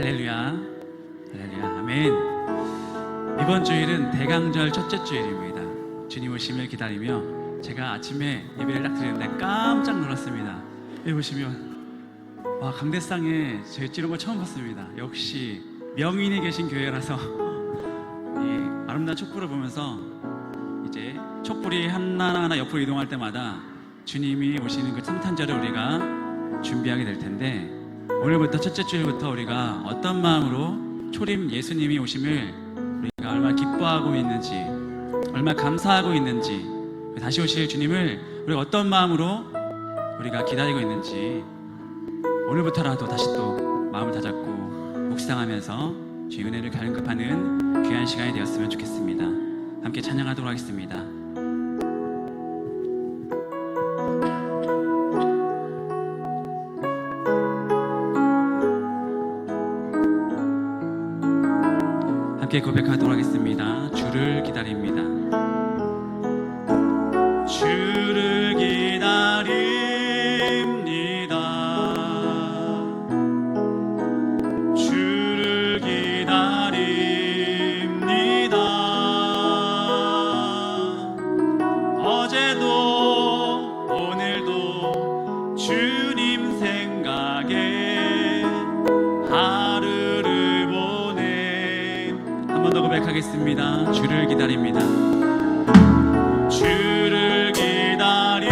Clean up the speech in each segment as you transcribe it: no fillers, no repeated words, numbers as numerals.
할렐루야, 할렐루야, 아멘. 이번 주일은 대강절 첫째 주일입니다. 주님 오심을 기다리며 제가 아침에 예배를 딱 드리는데 깜짝 놀랐습니다. 여기 보시면 와, 강대상에 저 이런 거 처음 봤습니다. 역시 명인이 계신 교회라서 이 아름다운 촛불을 보면서 이제 촛불이 하나하나 옆으로 이동할 때마다 주님이 오시는 그 성탄절을 우리가 준비하게 될 텐데, 오늘부터 첫째 주일부터 우리가 어떤 마음으로 초림 예수님이 오심을 우리가 얼마나 기뻐하고 있는지, 얼마나 감사하고 있는지, 다시 오실 주님을 우리가 어떤 마음으로 우리가 기다리고 있는지 오늘부터라도 다시 또 마음을 다잡고 묵상하면서 주의 은혜를 갈급하는 귀한 시간이 되었으면 좋겠습니다. 함께 찬양하도록 하겠습니다. 함께 고백하도록 하겠습니다. 주를 기다립니다. 주를 기다립니다. 주를 기다립니다. 어제도 오늘도 주님 생각에 하루를 보내. 한 번 더 고백하겠습니다. 주를 기다립니다. 주를 기다립니다.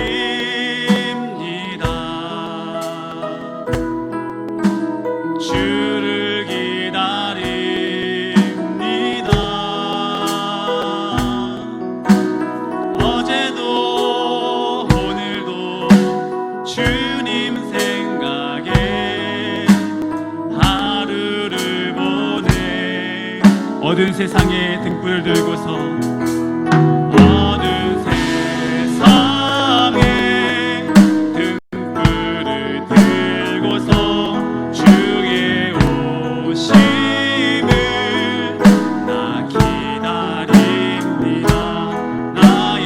주를 기다립니다. 어제도 오늘도 주님 생각에 하루를 보내. 어두운 세상에 등불을 들고서, 어두운 세상에 등불을 들고서 주의 오심을 나 기다립니다. 나의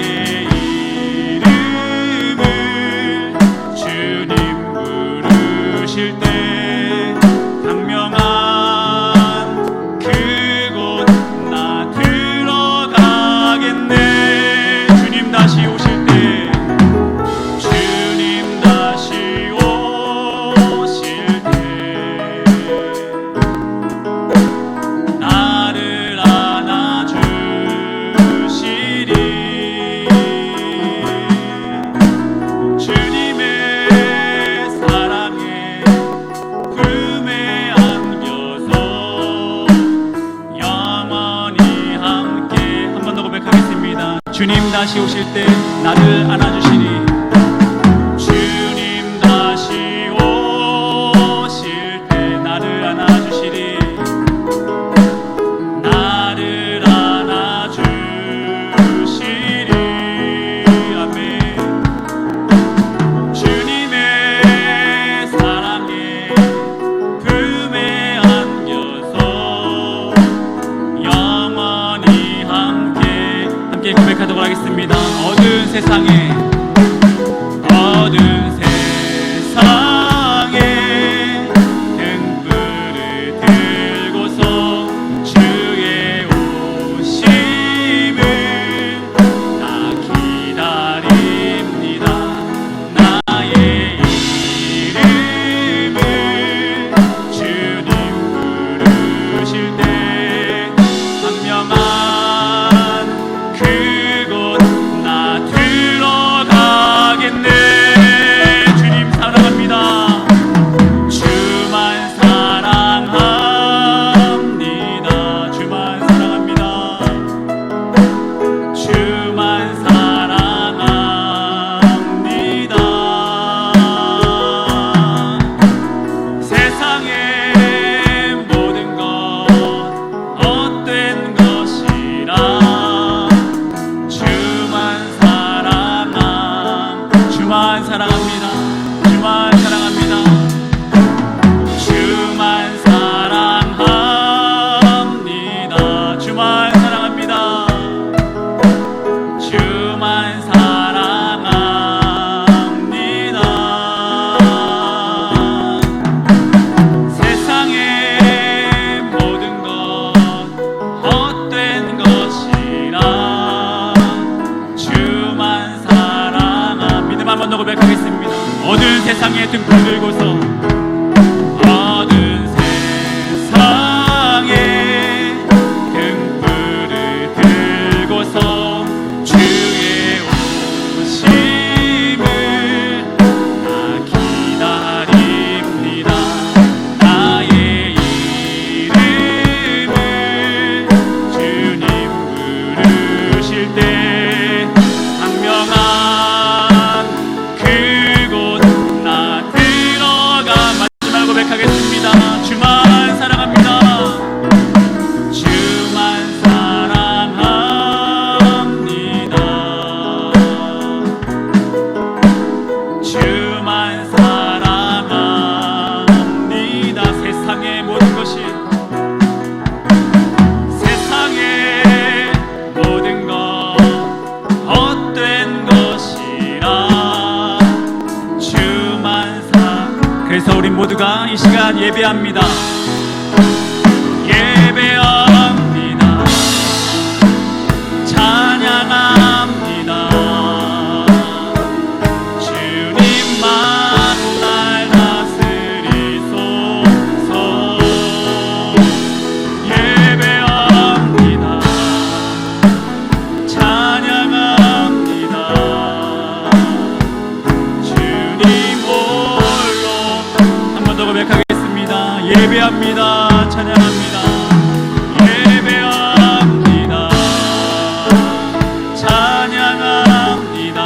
이름을 주님 부르실 때 강명한 그곳 나 들어가겠네. 주님 다시 오실 때, 주님 다시 오실 때 나를 안아주시리. 주님의 사랑에 품에 안겨서 영원히 함께. 한 번 더 고백하겠습니다. 주님 다시 오실 때 나를 안아주시니. 주님 다시 오실 때 나를 안아주시리. 나를 안아주시리. 아멘. 주님의 사랑에 품에 안겨서 영원히 함께 고백하도록 하겠습니다. 어두운 세상에, 어두운 세상에 등불을 들고서 주의 오심을 나 기다립니다. 나의 이름을 주님 부르실 때 강명한 그곳 나 들어가겠네. 주님 사랑합니다. 주만 사랑합니다. 주만 사랑합니다. 주만 사랑합니다. 세상의 모든 것 헛된 것이라 주만 사랑합니다. 주만 사랑합니다. 주만 사랑합니다. 주만 사랑합니다. 주만 사랑합니다. 세상에 더 고백하겠습니다. 어두운 세상에 등불 들고서, 어두운 세상에 등불을 들고서 주의 오심을 나 기다립니다. 나의 이름을 주님 부르실 때 강명한 그곳 나 들어가 마지막 고백하겠습니다. 주만 사랑합니다. 주만 사랑합니다. 주만 사랑합니다. 세상의 모든 것이, 세상의 모든 것 헛된 것이라 주만 그래서 우리 모두가 이 시간 예배합니다. 예배합니다. 찬양합니다. 주님만 날 다스리소서. 예배합니다. 찬양합니다. 주님 홀로 한 번 더 고백하겠습니다. 예배합니다. 찬양합니다. 예배합니다. 찬양합니다.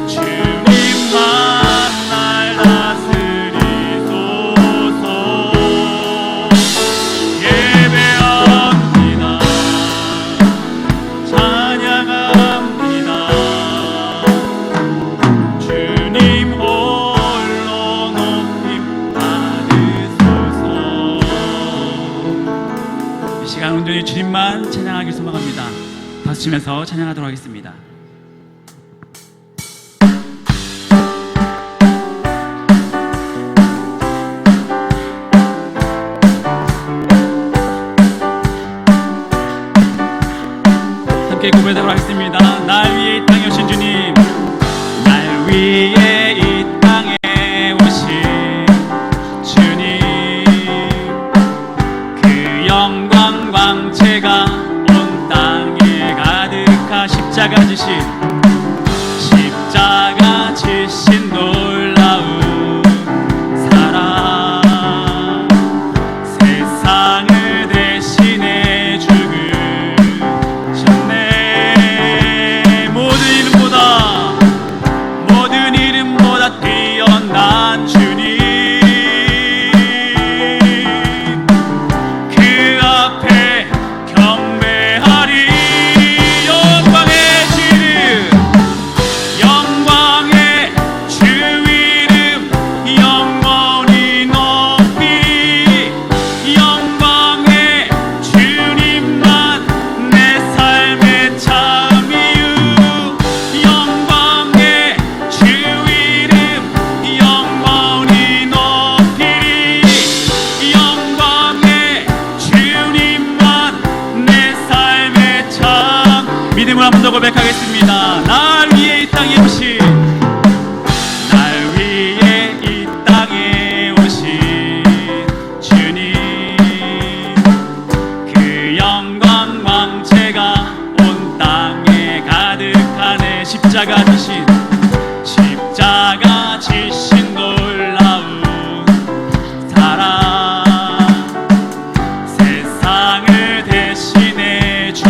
주님만 날 다스리소서. 예배합니다. 찬양합니다. 주님 홀로 높임 받으소서. 이 시간 온전히 주님만 찬양하길 소망합니다. 박수 치면서 찬양하도록 하겠습니다. 함께 고백하도록 하겠습니다. 날 위해 이 땅에 오신 주님, 날 위해 이 땅에 오신 주님, 그 영광 광채가 온 땅에 가득한 십자가 지신 놀라운 사랑, 세상을 대신해 죽으셨네. 모든 이름보다 뛰어난 주님, 그 앞에 경배하리. 영광의 주 이름 영원히 높이, 영광의 주님만 내 삶의 참 이유, 영광의 주 이름 영원히 높이, 영광의 주님만 내 삶의 참. 믿음을 한 번 더 고백하겠습니다. 날 위해 이 땅에 오신, 날 위해 이 땅에 오신 주님, 그 영광 광채가 온 땅에 가득하네. 십자가 지신 놀라운 사랑, 세상을 대신해 죽으셨네.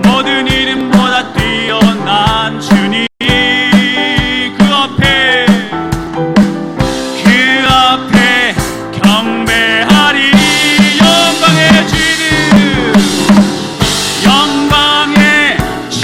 모든 이름보다 뛰어난 주님, 그 앞에 경배하리. 영광의 주 이름, 영광의 주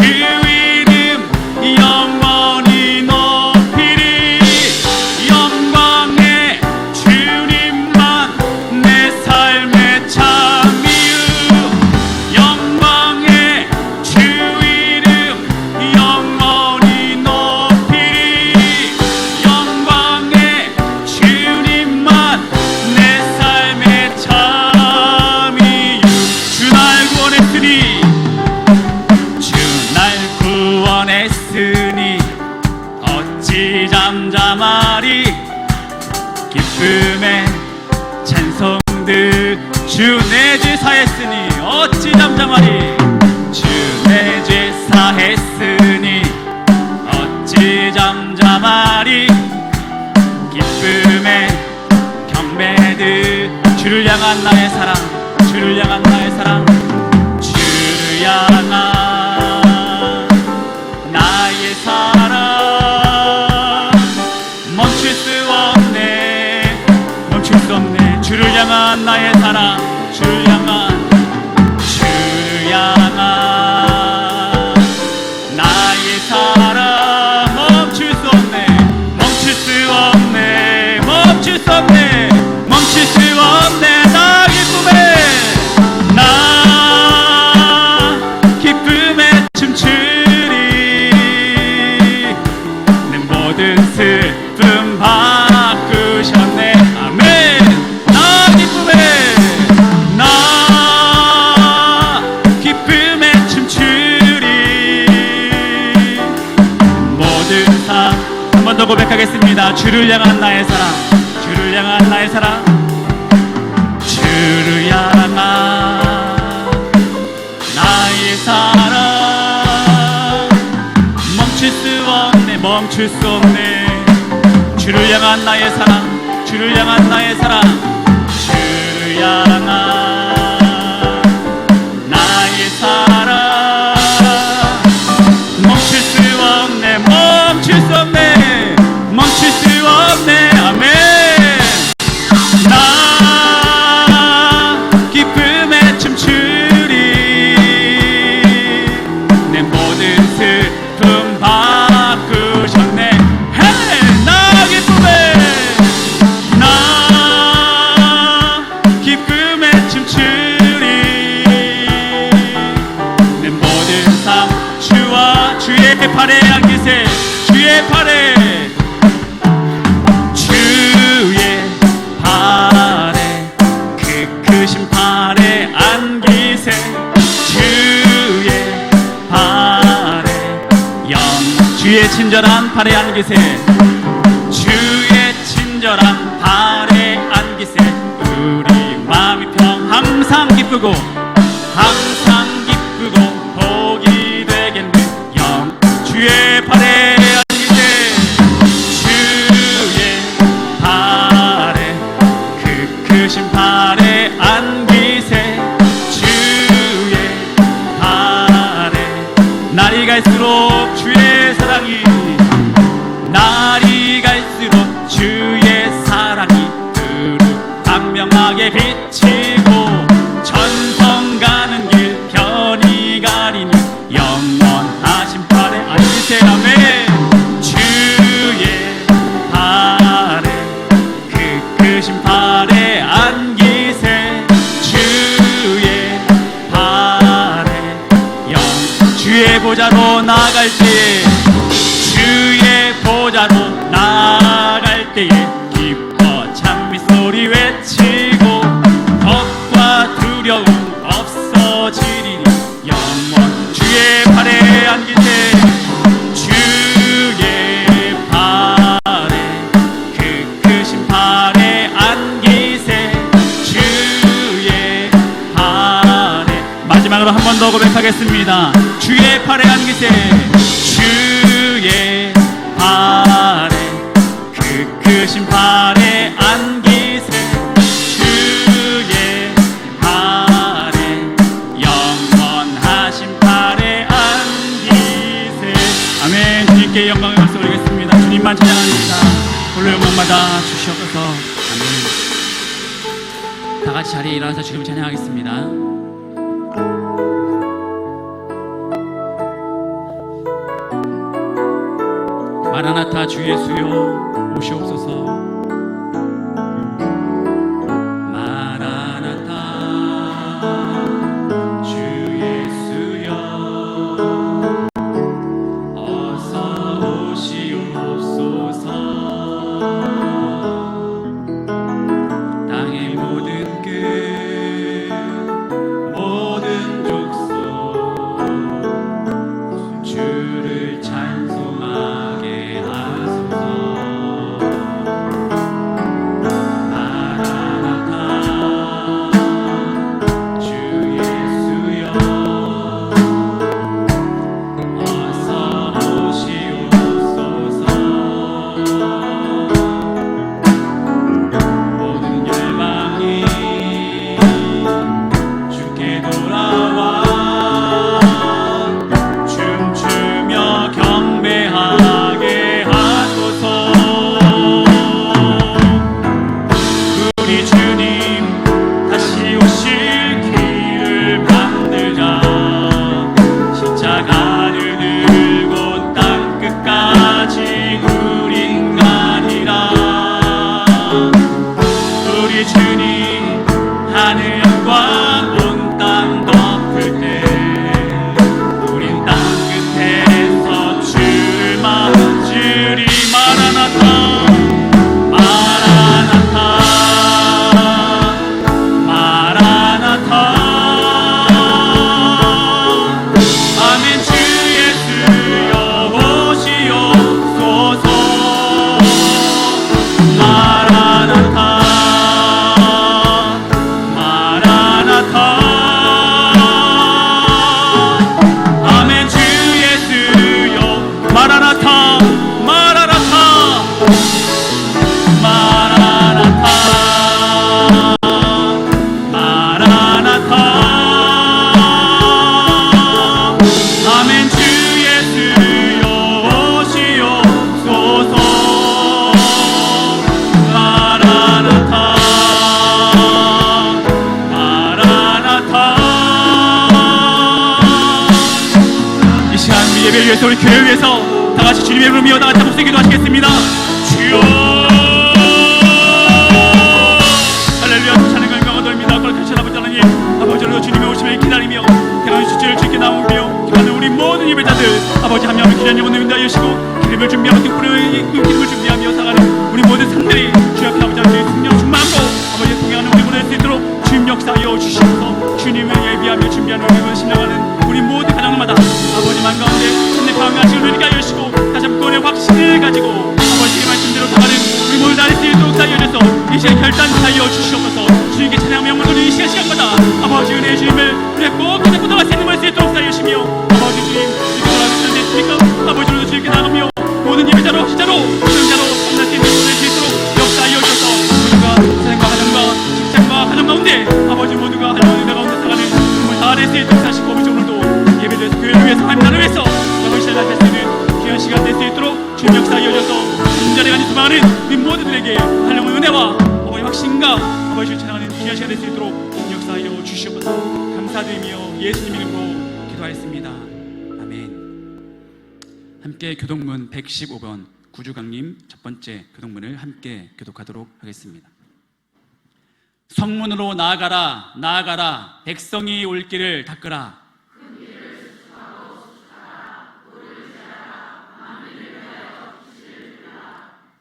내 죄 사했으니 어찌 잠잠하리. 주 내 죄 사했으니 어찌 잠잠하리. 기쁨의 경배들 주를 향한 나의 사랑, 주를 향한 나의 사랑, 주를 향한 나의 사랑. 멈출 수 없네, 멈출 수 없네. 주를 향한 나의 사랑, 주를 향한 나의 사랑. 멈출 수 없네, 멈출 수 없네, 멈출 수 없네, 멈출 수 없네. 나 기쁨에 춤추리. 내 모든 슬픔 바꾸셨네. 아멘. 나 기쁨에 춤추리. 모든 삶 한 번 더 고백하겠습니다. 주를 향한 나의 사랑, 주를 향한 나의 사랑, 주를 향한 나의 사랑. 멈출 수 없네, 멈출 수 없네. 주를 향한 나의 사랑, 주를 향한 나의 사랑, 주를 향한 나의 사랑. 멈출 수 없네, 멈출 수 없네, 멈출 수 없네. 아멘. 나 기쁨에 춤추리. 내 모든 슬픔 바꾸셨네. 헤이! 나 기쁨에 춤추리. 내 모든 삶 주와 주의 팔에 안기세. 주의 팔에, 크신 팔에 안기세. 주의 팔에 주의 친절한 팔에 안기세. 주의 친절한 팔에 안기세. 우리 마음이 항상 기쁘고 항상 기쁘고 복이 되겠네. 주의 팔에 안기세. 주의 팔에 크신 팔에 안기세. 주의 팔에 날이 갈수록 주의 사랑이, 날이 갈수록 주의 사랑이 두루 광명하게 비치고 전성 가는 길 편히 가리니 영원하신 팔에 안기세. 아멘. 주의 팔에 크신 팔에 안기세. 주의 팔에 주의 보좌로 나갈 때에, 주의 보좌로 나갈 때에 기뻐 찬미 소리 외치고 겁과 두려움 없어지리니 영원 주의 팔에 안기세. 주의 팔에 크신 팔에 안기세. 주의 팔에 마지막으로 한 번 더 고백하겠습니다. 주의 팔에 안기세. 주의 팔에 크신 팔에 안기세. 주의 팔에 영원하신 팔에 안기세. 아멘. 주님께 영광을 말씀 올리겠습니다. 주님만 찬양합니다. 홀로 영광받아 주시옵소서. 아멘. 다 같이 자리에 일어나서 주님 찬양하겠습니다. 마라나타 주 예수여 오시옵소서. 마라나타 주 예수여 어서 오시옵소서. 땅의 모든 끝 모든 족속 주를 찬송하게 하소서. 하늘과 온 땅 덮을 때 우린 땅 끝에서 주를 맞으리. 마라나타 마라나타 마라나타. 아멘. 주 예수여 오시옵소서. 마라나타 마라나타. 아멘. 주 예수여 마라나타 마라나타 마라나타 마라나타. 아멘. 주 예수여 오시옵소서. 마라나타 마라나타. 이 시간 우리 예배를 위해서, 우리 교회를 위해서 다 같이 주님의 이름을 부르며 다 같이 목소리 기도하시겠습니다. 주여 할렐루야. 찬양과 영광을 돌립니다. 거룩하신 아버지 하나님, 아버지로 주님의 오심을 기다리며 대강의 주제를 주께 나오며 기도하는 우리 모든 예배자들 아버지 한 명을 귀한 영혼을 인도하여 주시고 기름을 준비하며 기름을 준비하며 사가는 우리 모든 상들이 주 앞에 아버지 하나님의 승리와 충만으로 아버지의 통행하는 우리 보낼 수 있도록 주님 역사하여 주시옵소서. 주님을 예비하며 준비하는 우리를 신뢰하는 우리 모든 가정마다 아버지 만 가운데 참내 강하시고 누리게 하여 주시고 다시 한번 구원의 확신을 가지고 아버지의 말씀대로 사가는 우리 모두 다닐 수 있도록 사여져서 이 시간 결단하여 주시옵소서. 주님께 찬양하며 영광을 돌리는 이 시간마다 아버지 은혜의 주님을 우리가 꼭 붙잡고 나갈 수 있는 말씀 있도록 사여주시며 아버지 주님 이렇게 돌아가는 됐습니까? 아버지로도 주님께 나가며 모든 예배자로 시자로 수행자로 만날 수 있는 모든 수 있도록 역사하여 주셔서 모두가 사랑과 가정과 직장과 가정 가운데 아버지 모두가 하나님의 은혜 가운데 살아가는 정말 다 낼 수 있도록 사시고 아버지 오늘도 예배를 위해서 교회를 위해서 하나님 나를 위해서 영을 시작할 수 있는 귀한 시간 될 수 있도록 주님 역사하여 주셔서 자리에 가는 수많은 우리 모두들에게 하나님의 은혜와 아버지 확신과 아버지를 찬양하는 귀한 시간 될 수 있도록 역사하여 주시옵소서. 감사드리며 예수님 이름으로 기도하였습니다. 아멘. 함께 교독문 115번 구주강님 첫 번째 교독문을 함께 교독하도록 하겠습니다. 성문으로 나아가라 나아가라 백성이 올 길을 닦으라.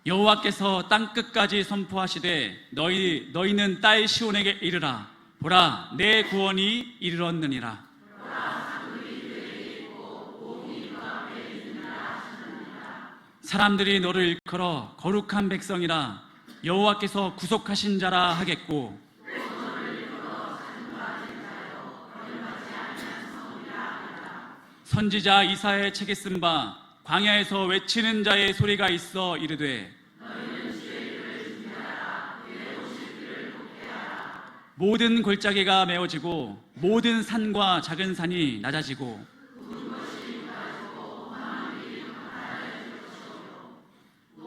여호와께서 땅끝까지 선포하시되 너희는 딸 시온에게 이르라. 보라 내 구원이 이르렀느니라. 사람들이 너를 일컬어 거룩한 백성이라 여호와께서 구속하신 자라 하겠고 선지자 이사야의 책에 쓴 바 광야에서 외치는 자의 소리가 있어 이르되 모든 골짜기가 메워지고 모든 산과 작은 산이 낮아지고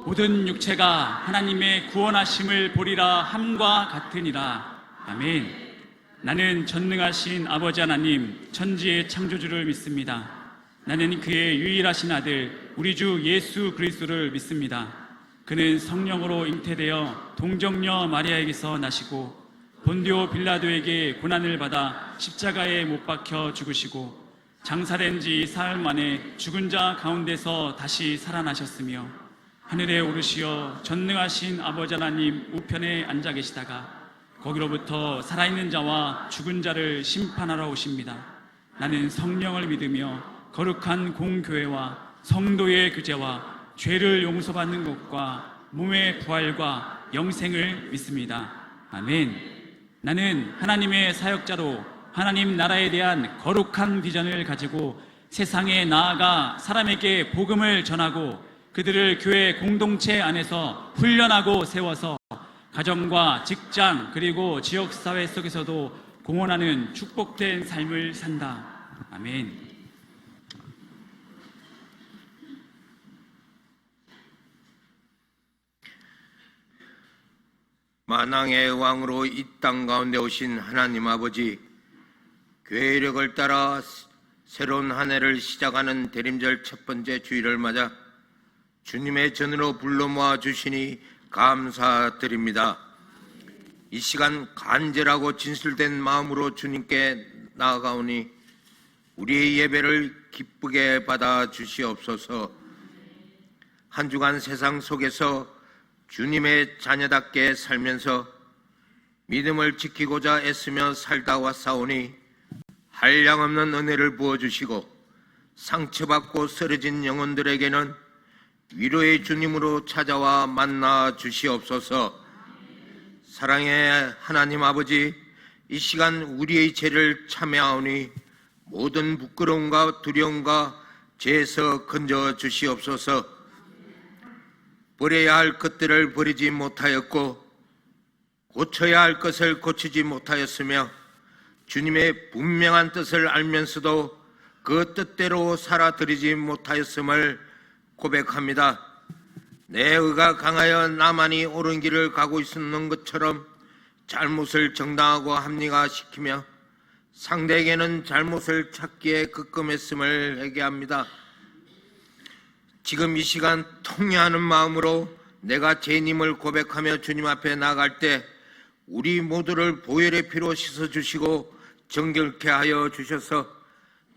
모든 육체가 하나님의 구원하심을 보리라 함과 같으니라. 아멘. 나는 전능하신 아버지 하나님 천지의 창조주를 믿습니다. 나는 그의 유일하신 아들 우리 주 예수 그리스도를 믿습니다. 그는 성령으로 잉태되어 동정녀 마리아에게서 나시고 본디오 빌라도에게 고난을 받아 십자가에 못 박혀 죽으시고 장사된 지 사흘 만에 죽은 자 가운데서 다시 살아나셨으며 하늘에 오르시어 전능하신 아버지 하나님 우편에 앉아 계시다가 거기로부터 살아있는 자와 죽은 자를 심판하러 오십니다. 나는 성령을 믿으며 거룩한 공교회와 성도의 규제와 죄를 용서받는 것과 몸의 부활과 영생을 믿습니다. 아멘. 나는 하나님의 사역자로 하나님 나라에 대한 거룩한 비전을 가지고 세상에 나아가 사람에게 복음을 전하고 그들을 교회 공동체 안에서 훈련하고 세워서 가정과 직장 그리고 지역사회 속에서도 공헌하는 축복된 삶을 산다. 아멘. 만왕의 왕으로 이 땅 가운데 오신 하나님 아버지, 계획을 따라 새로운 한 해를 시작하는 대림절 첫 번째 주일을 맞아 주님의 전으로 불러 모아 주시니 감사드립니다. 이 시간 간절하고 진실된 마음으로 주님께 나아가오니 우리의 예배를 기쁘게 받아 주시옵소서. 한 주간 세상 속에서 주님의 자녀답게 살면서 믿음을 지키고자 애쓰며 살다 왔사오니 한량없는 은혜를 부어주시고 상처받고 쓰러진 영혼들에게는 위로의 주님으로 찾아와 만나 주시옵소서. 사랑의 하나님 아버지, 이 시간 우리의 죄를 참회하오니 모든 부끄러움과 두려움과 죄에서 건져 주시옵소서. 버려야 할 것들을 버리지 못하였고 고쳐야 할 것을 고치지 못하였으며 주님의 분명한 뜻을 알면서도 그 뜻대로 살아드리지 못하였음을 고백합니다. 내 의가 강하여 나만이 옳은 길을 가고 있는 것처럼 잘못을 정당하고 합리화시키며 상대에게는 잘못을 찾기에 급급했음을 회개합니다. 지금 이 시간 통회하는 마음으로 내가 죄인임을 고백하며 주님 앞에 나갈 때 우리 모두를 보혈의 피로 씻어주시고 정결케 하여 주셔서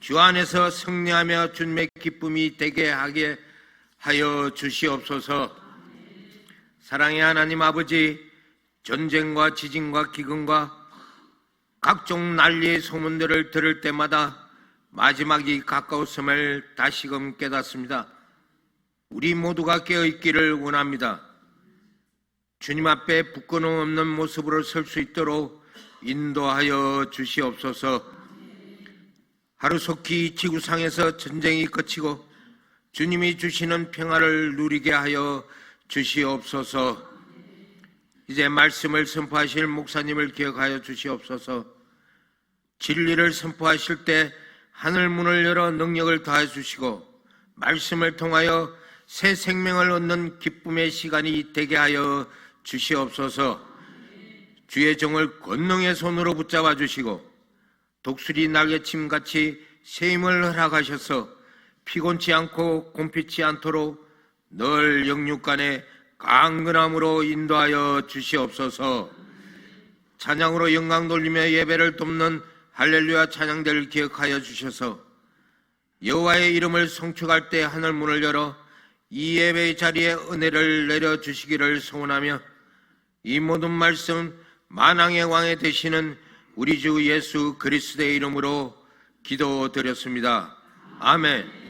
주 안에서 승리하며 주님의 기쁨이 되게 하게 하여 주시옵소서. 사랑의 하나님 아버지, 전쟁과 지진과 기근과 각종 난리의 소문들을 들을 때마다 마지막이 가까웠음을 다시금 깨닫습니다. 우리 모두가 깨어있기를 원합니다. 주님 앞에 부끄러움 없는 모습으로 설 수 있도록 인도하여 주시옵소서. 하루속히 지구상에서 전쟁이 그치고 주님이 주시는 평화를 누리게 하여 주시옵소서. 이제 말씀을 선포하실 목사님을 기억하여 주시옵소서. 진리를 선포하실 때 하늘 문을 열어 능력을 더해 주시고 말씀을 통하여 새 생명을 얻는 기쁨의 시간이 되게 하여 주시옵소서. 주의 종을 권능의 손으로 붙잡아 주시고 독수리 날개침같이 새 힘을 허락하셔서 피곤치 않고 곰피지 않도록 늘 영육간에 강건함으로 인도하여 주시옵소서. 찬양으로 영광 돌리며 예배를 돕는 할렐루야 찬양대를 기억하여 주셔서 여호와의 이름을 송축할 때 하늘 문을 열어 이 예배의 자리에 은혜를 내려주시기를 소원하며 이 모든 말씀 만왕의 왕에 되시는 우리 주 예수 그리스도의 이름으로 기도드렸습니다. 아멘.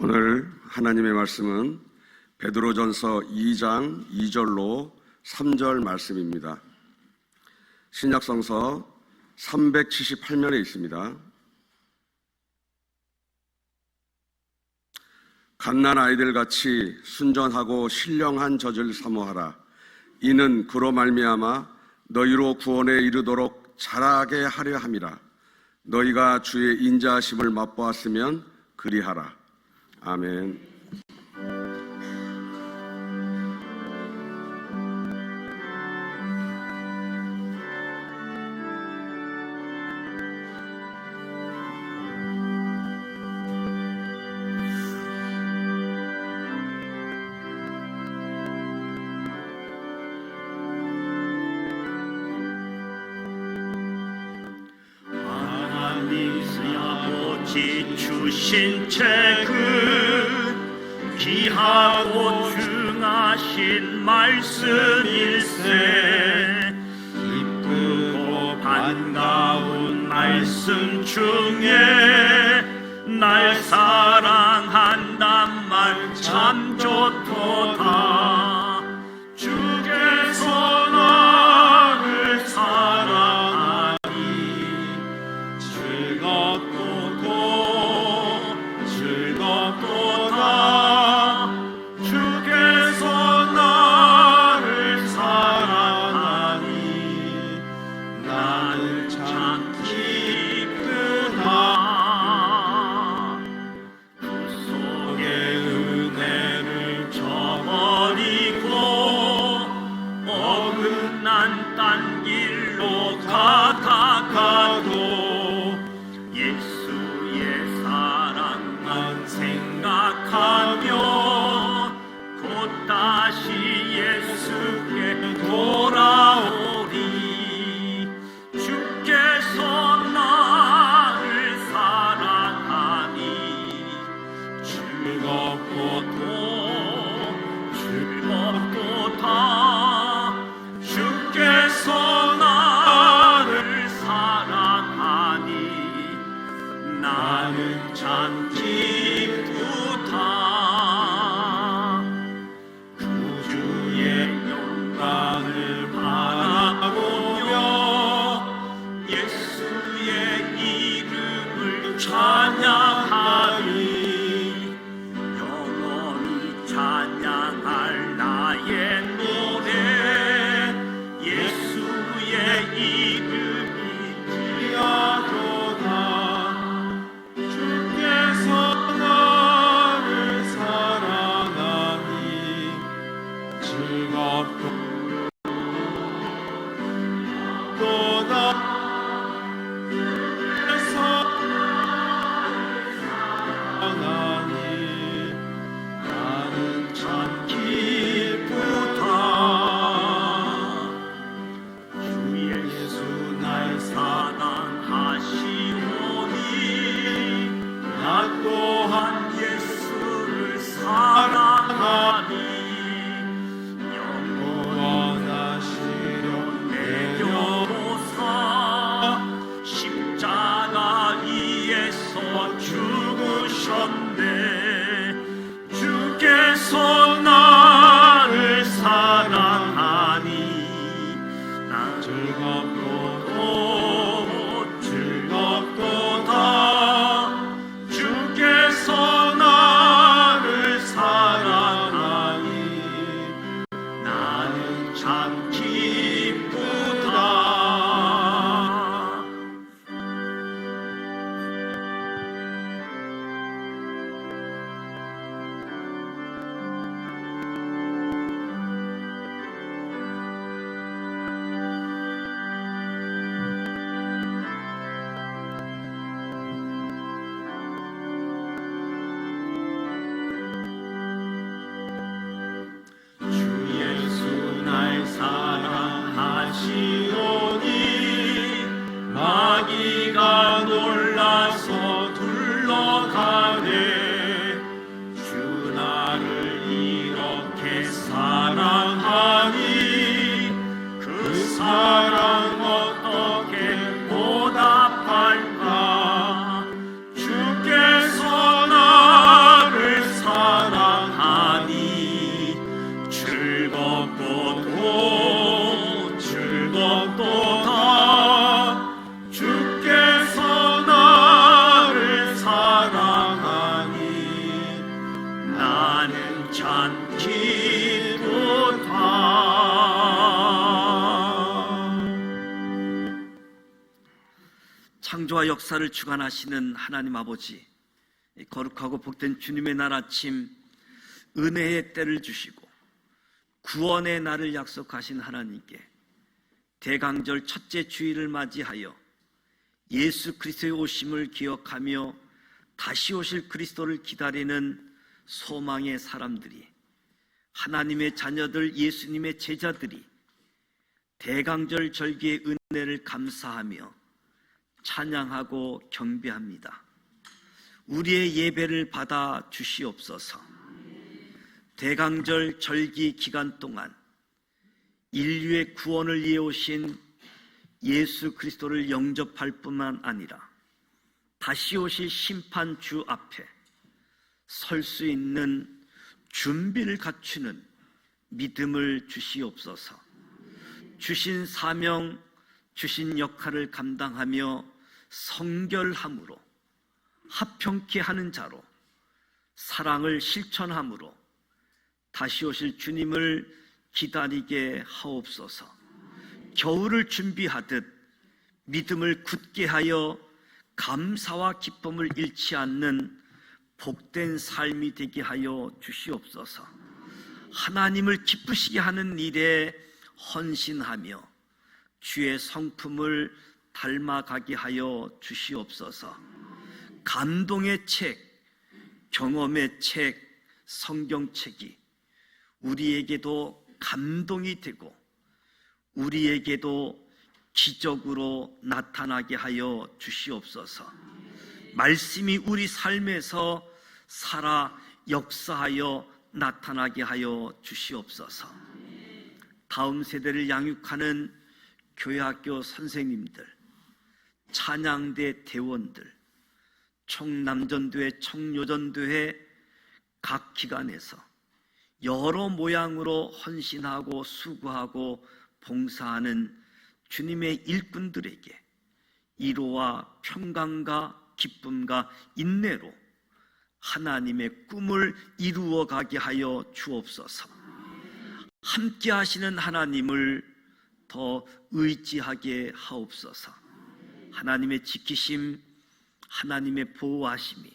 오늘 하나님의 말씀은 베드로전서 2장 2절로 3절 말씀입니다. 신약성서 378면에 있습니다. 갓난 아이들 같이 순전하고 신령한 젖을 사모하라. 이는 그로 말미암아 너희로 구원에 이르도록 자라게 하려 함이라. 너희가 주의 인자하심을 맛보았으면 그리하라. 아멘. 아버지 주신 책은 귀하고 중하신 말씀일세. 기쁘고 반가운 말씀 중에 날 사랑한단 말 참 좋도다. 주께서 나를 사랑하니 즐겁도다. 주께서 나를 사랑하니 나는 참 기쁘다. 그 속에 은혜를 저버리고 어긋난 딴 길로 가다가도 예수의 사랑만 생각하며 곧 다시 예수께 돌아오리. 주께서 나를 사랑하니 즐겁도다. 주께서 나를 사랑하니 나는 참 기쁘다. 구주의 영광을 바라보며 예수의 이름을 찬양하리. 영원히 찬양할 나의 노래 예수의 이름이 귀하도다. 주께서 나를 사랑하니 즐겁도다. 주께서 사랑하니 나는 참 기쁘다. 주 예수 날 사랑하시오니 나 또한 예수를 사랑하니 영원하시려 내려오사 십자가 위에서 죽으셨네. 일과 역사를 주관하시는 하나님 아버지, 거룩하고 복된 주님의 날 아침 은혜의 때를 주시고 구원의 날을 약속하신 하나님께 대강절 첫째 주일을 맞이하여 예수 그리스도의 오심을 기억하며 다시 오실 그리스도를 기다리는 소망의 사람들이, 하나님의 자녀들, 예수님의 제자들이 대강절 절기의 은혜를 감사하며 찬양하고 경배합니다. 우리의 예배를 받아 주시옵소서. 대강절 절기 기간 동안 인류의 구원을 위해 오신 예수 그리스도를 영접할 뿐만 아니라 다시 오실 심판주 앞에 설 수 있는 준비를 갖추는 믿음을 주시옵소서. 주신 사명, 주신 역할을 감당하며 성결함으로, 합평케 하는 자로, 사랑을 실천함으로 다시 오실 주님을 기다리게 하옵소서. 겨울을 준비하듯 믿음을 굳게 하여 감사와 기쁨을 잃지 않는 복된 삶이 되게 하여 주시옵소서. 하나님을 기쁘시게 하는 일에 헌신하며 주의 성품을 닮아가게 하여 주시옵소서. 감동의 책, 경험의 책, 성경책이 우리에게도 감동이 되고 우리에게도 기적으로 나타나게 하여 주시옵소서. 말씀이 우리 삶에서 살아 역사하여 나타나게 하여 주시옵소서. 다음 세대를 양육하는 교회학교 선생님들, 찬양대 대원들, 청남전도회, 청요전도회 각 기관에서 여러 모양으로 헌신하고 수고하고 봉사하는 주님의 일꾼들에게 위로와 평강과 기쁨과 인내로 하나님의 꿈을 이루어가게 하여 주옵소서. 함께 하시는 하나님을 더 의지하게 하옵소서. 하나님의 지키심, 하나님의 보호하심이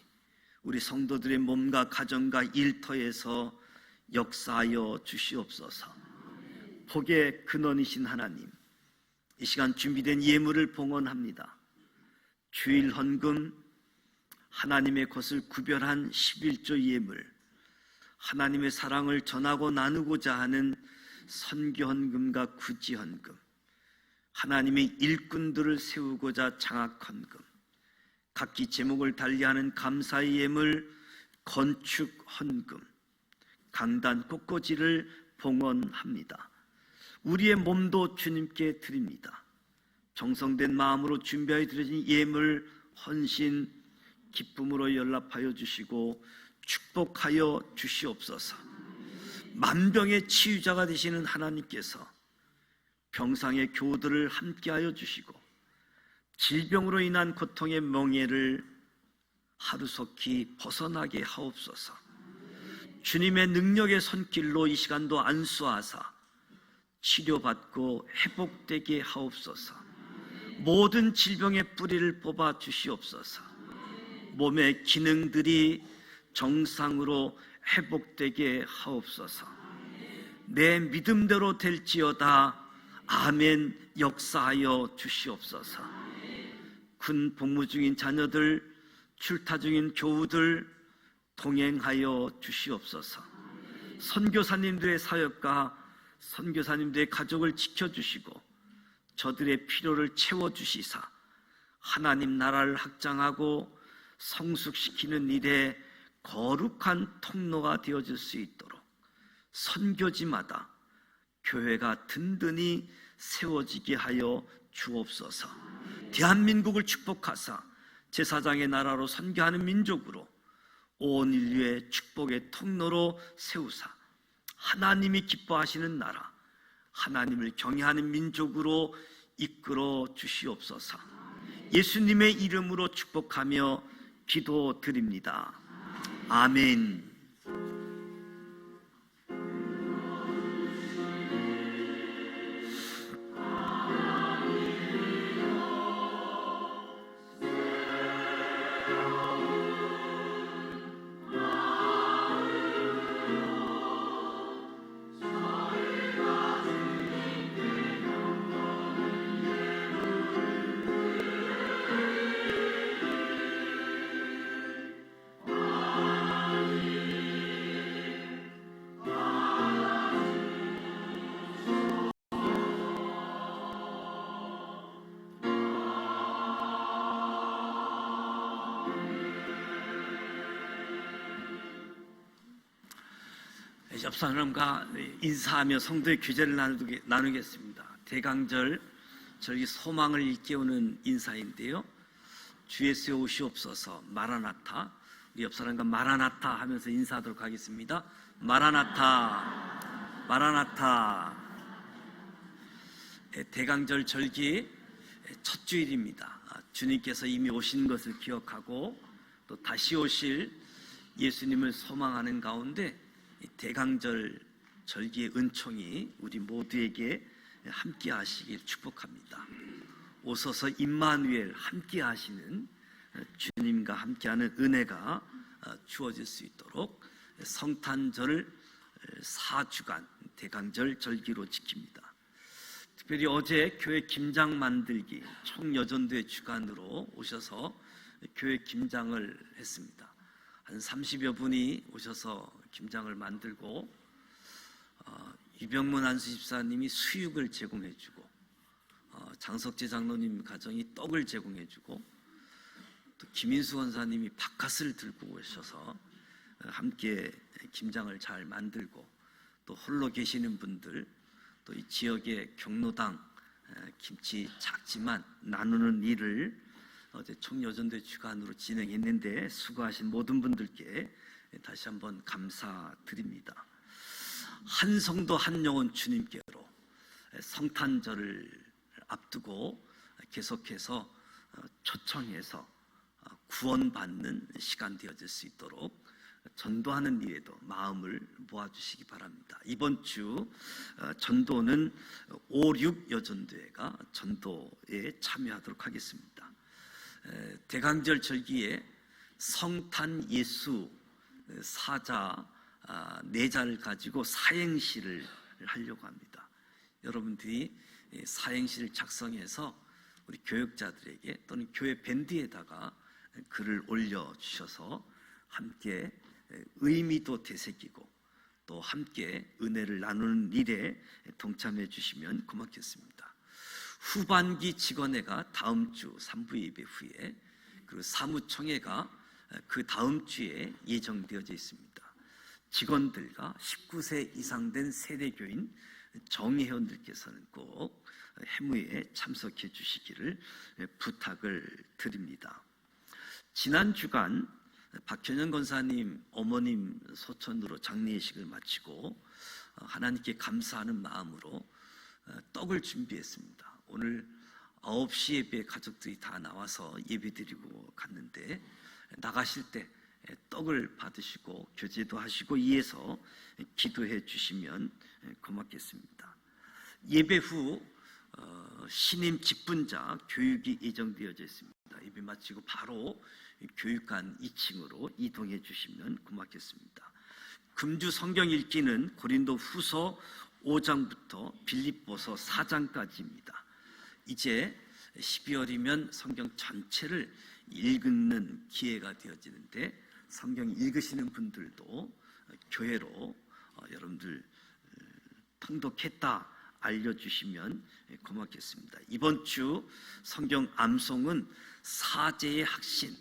우리 성도들의 몸과 가정과 일터에서 역사하여 주시옵소서. 복의 근원이신 하나님, 이 시간 준비된 예물을 봉헌합니다. 주일 헌금, 하나님의 것을 구별한 11조 예물, 하나님의 사랑을 전하고 나누고자 하는 선교 헌금과 구지 헌금, 하나님의 일꾼들을 세우고자 장학 헌금, 각기 제목을 달리하는 감사의 예물, 건축 헌금, 강단 꽃꽂이를 봉헌합니다. 우리의 몸도 주님께 드립니다. 정성된 마음으로 준비하여 드려진 예물, 헌신, 기쁨으로 연락하여 주시고 축복하여 주시옵소서. 만병의 치유자가 되시는 하나님께서 병상의 교우들을 함께하여 주시고 질병으로 인한 고통의 멍에를 하루속히 벗어나게 하옵소서. 주님의 능력의 손길로 이 시간도 안수하사 치료받고 회복되게 하옵소서. 모든 질병의 뿌리를 뽑아 주시옵소서. 몸의 기능들이 정상으로 회복되게 하옵소서. 내 믿음대로 될지어다. 아멘. 역사하여 주시옵소서. 군 복무 중인 자녀들, 출타 중인 교우들 동행하여 주시옵소서. 선교사님들의 사역과 선교사님들의 가족을 지켜주시고 저들의 필요를 채워주시사 하나님 나라를 확장하고 성숙시키는 일에 거룩한 통로가 되어줄 수 있도록 선교지마다 교회가 든든히 세워지게 하여 주옵소서. 대한민국을 축복하사 제사장의 나라로 선교하는 민족으로 온 인류의 축복의 통로로 세우사 하나님이 기뻐하시는 나라, 하나님을 경외하는 민족으로 이끌어 주시옵소서. 예수님의 이름으로 축복하며 기도드립니다. 아멘. 옆 사람과 인사하며 성도의 교제를 나누겠습니다. 대강절 절기 소망을 일깨우는 인사인데요. 주 예수의 오시옵소서 마라나타. 우리 옆 사람과 마라나타 하면서 인사하도록 하겠습니다. 마라나타, 마라나타. 대강절 절기 첫 주일입니다. 주님께서 이미 오신 것을 기억하고 또 다시 오실 예수님을 소망하는 가운데 대강절 절기의 은총이 우리 모두에게 함께 하시길 축복합니다. 오소서 임마누엘 함께 하시는 주님과 함께하는 은혜가 주어질 수 있도록 성탄절을 4주간 대강절 절기로 지킵니다. 특별히 어제 교회 김장 만들기 총여전도의 주간으로 오셔서 교회 김장을 했습니다. 한 30여 분이 오셔서 김장을 만들고 유병문 안수 집사님이 수육을 제공해주고 장석재 장로님 가정이 떡을 제공해주고 또 김인수 원사님이 바카스를 들고 오셔서 함께 김장을 잘 만들고 또 홀로 계시는 분들 또 이 지역의 경로당 김치 작지만 나누는 일을 어제 총여전도의 주간으로 진행했는데 수고하신 모든 분들께 다시 한번 감사드립니다. 한 성도 한 영혼 주님께로 성탄절을 앞두고 계속해서 초청해서 구원받는 시간 되어질 수 있도록 전도하는 일에도 마음을 모아주시기 바랍니다. 이번 주 전도는 5, 6 여전도회가 전도에 참여하도록 하겠습니다. 대강절 절기에 성탄 예수 사자 4자를 가지고 사행시를 하려고 합니다. 여러분들이 사행시를 작성해서 우리 교역자들에게 또는 교회 밴드에다가 글을 올려주셔서 함께 의미도 되새기고 또 함께 은혜를 나누는 일에 동참해 주시면 고맙겠습니다. 후반기 직원회가 다음 주 3부 예배 후에 그리고 사무총회가 그 다음 주에 예정되어져 있습니다. 직원들과 19세 이상 된 세대교인 정회원들께서는 꼭 해무에 참석해 주시기를 부탁을 드립니다. 지난 주간 박현영 권사님 어머님 소천으로 장례식을 마치고 하나님께 감사하는 마음으로 떡을 준비했습니다. 오늘 9시 예배 가족들이 다 나와서 예배 드리고 갔는데 나가실 때 떡을 받으시고 교제도 하시고 이에서 기도해 주시면 고맙겠습니다. 예배 후 신임 직분자 교육이 예정되어져 있습니다. 예배 마치고 바로 교육관 2층으로 이동해 주시면 고맙겠습니다. 금주 성경 읽기는 고린도 후서 5장부터 빌립보서 4장까지입니다. 이제 12월이면 성경 전체를 읽는 기회가 되어지는데 성경 읽으시는 분들도 교회로 여러분들 통독했다 알려주시면 고맙겠습니다. 이번 주 성경 암송은 사제의 학신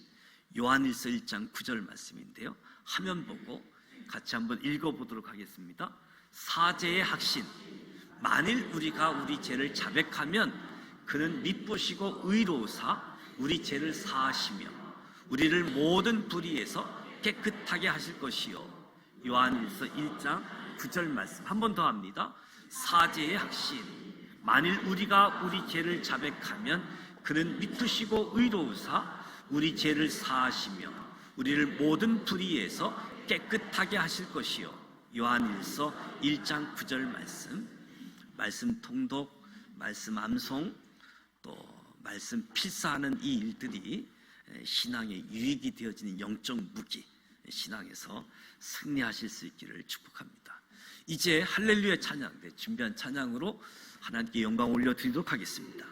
요한일서 1장 9절 말씀인데요. 화면 보고 같이 한번 읽어보도록 하겠습니다. 사제의 학신 만일 우리가 우리 죄를 자백하면 그는 미쁘시고 의로우사 우리 죄를 사하시며 우리를 모든 불의에서 깨끗하게 하실 것이요. 요한일서 1장 9절 말씀 한 번 더 합니다. 사제의 학신 만일 우리가 우리 죄를 자백하면 그는 미쁘시고 의로우사 우리 죄를 사하시며 우리를 모든 불의에서 깨끗하게 하실 것이요. 요한일서 1장 9절 말씀 통독, 말씀 암송, 또 말씀 필사하는 이 일들이 신앙의 유익이 되어지는 영적 무기, 신앙에서 승리하실 수 있기를 축복합니다. 이제 할렐루야 찬양, 준비한 찬양으로 하나님께 영광 올려드리도록 하겠습니다.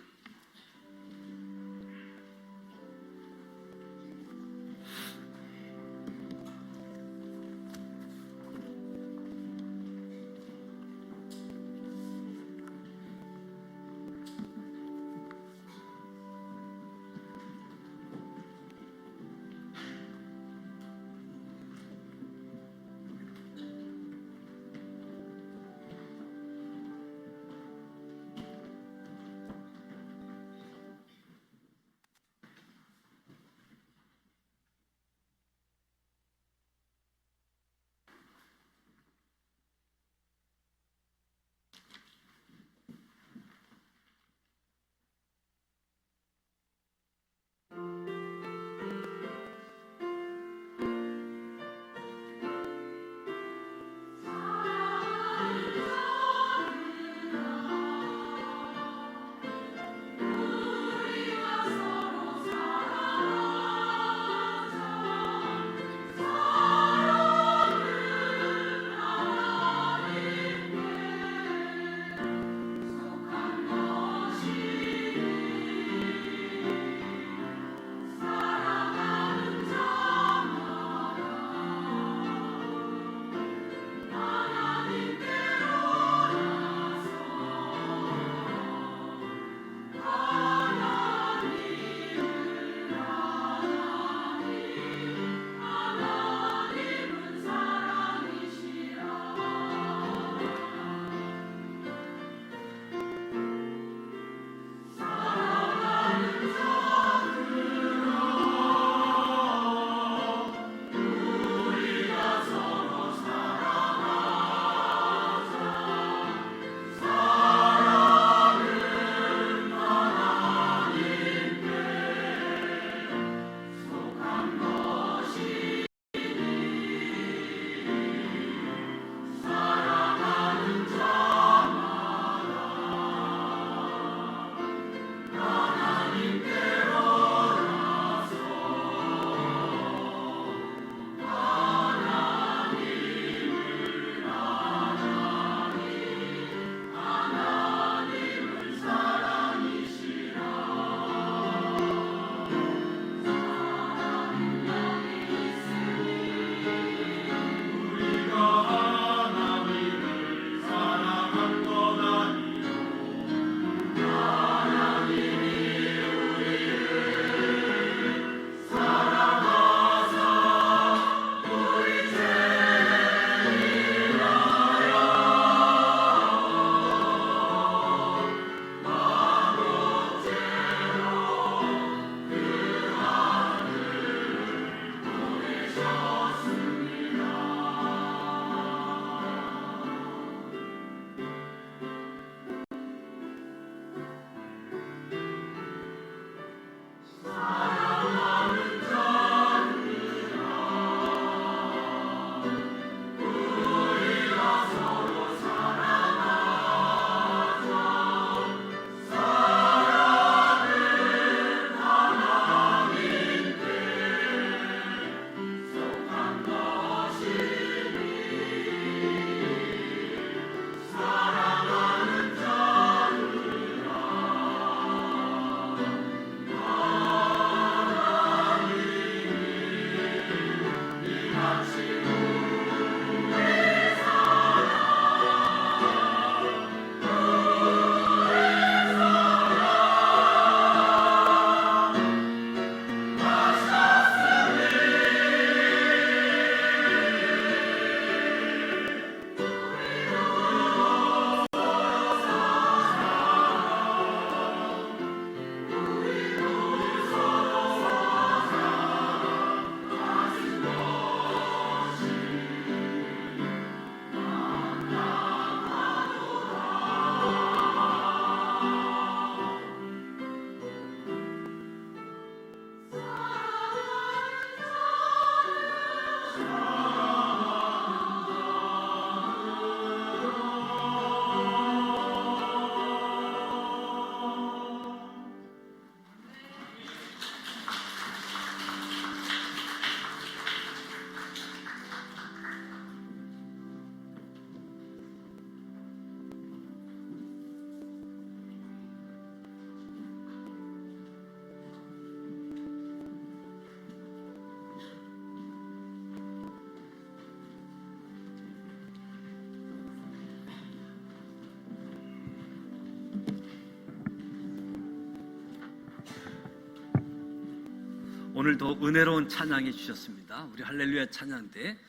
오늘도 은혜로운 찬양해 주셨습니다. 우리 할렐루야 찬양대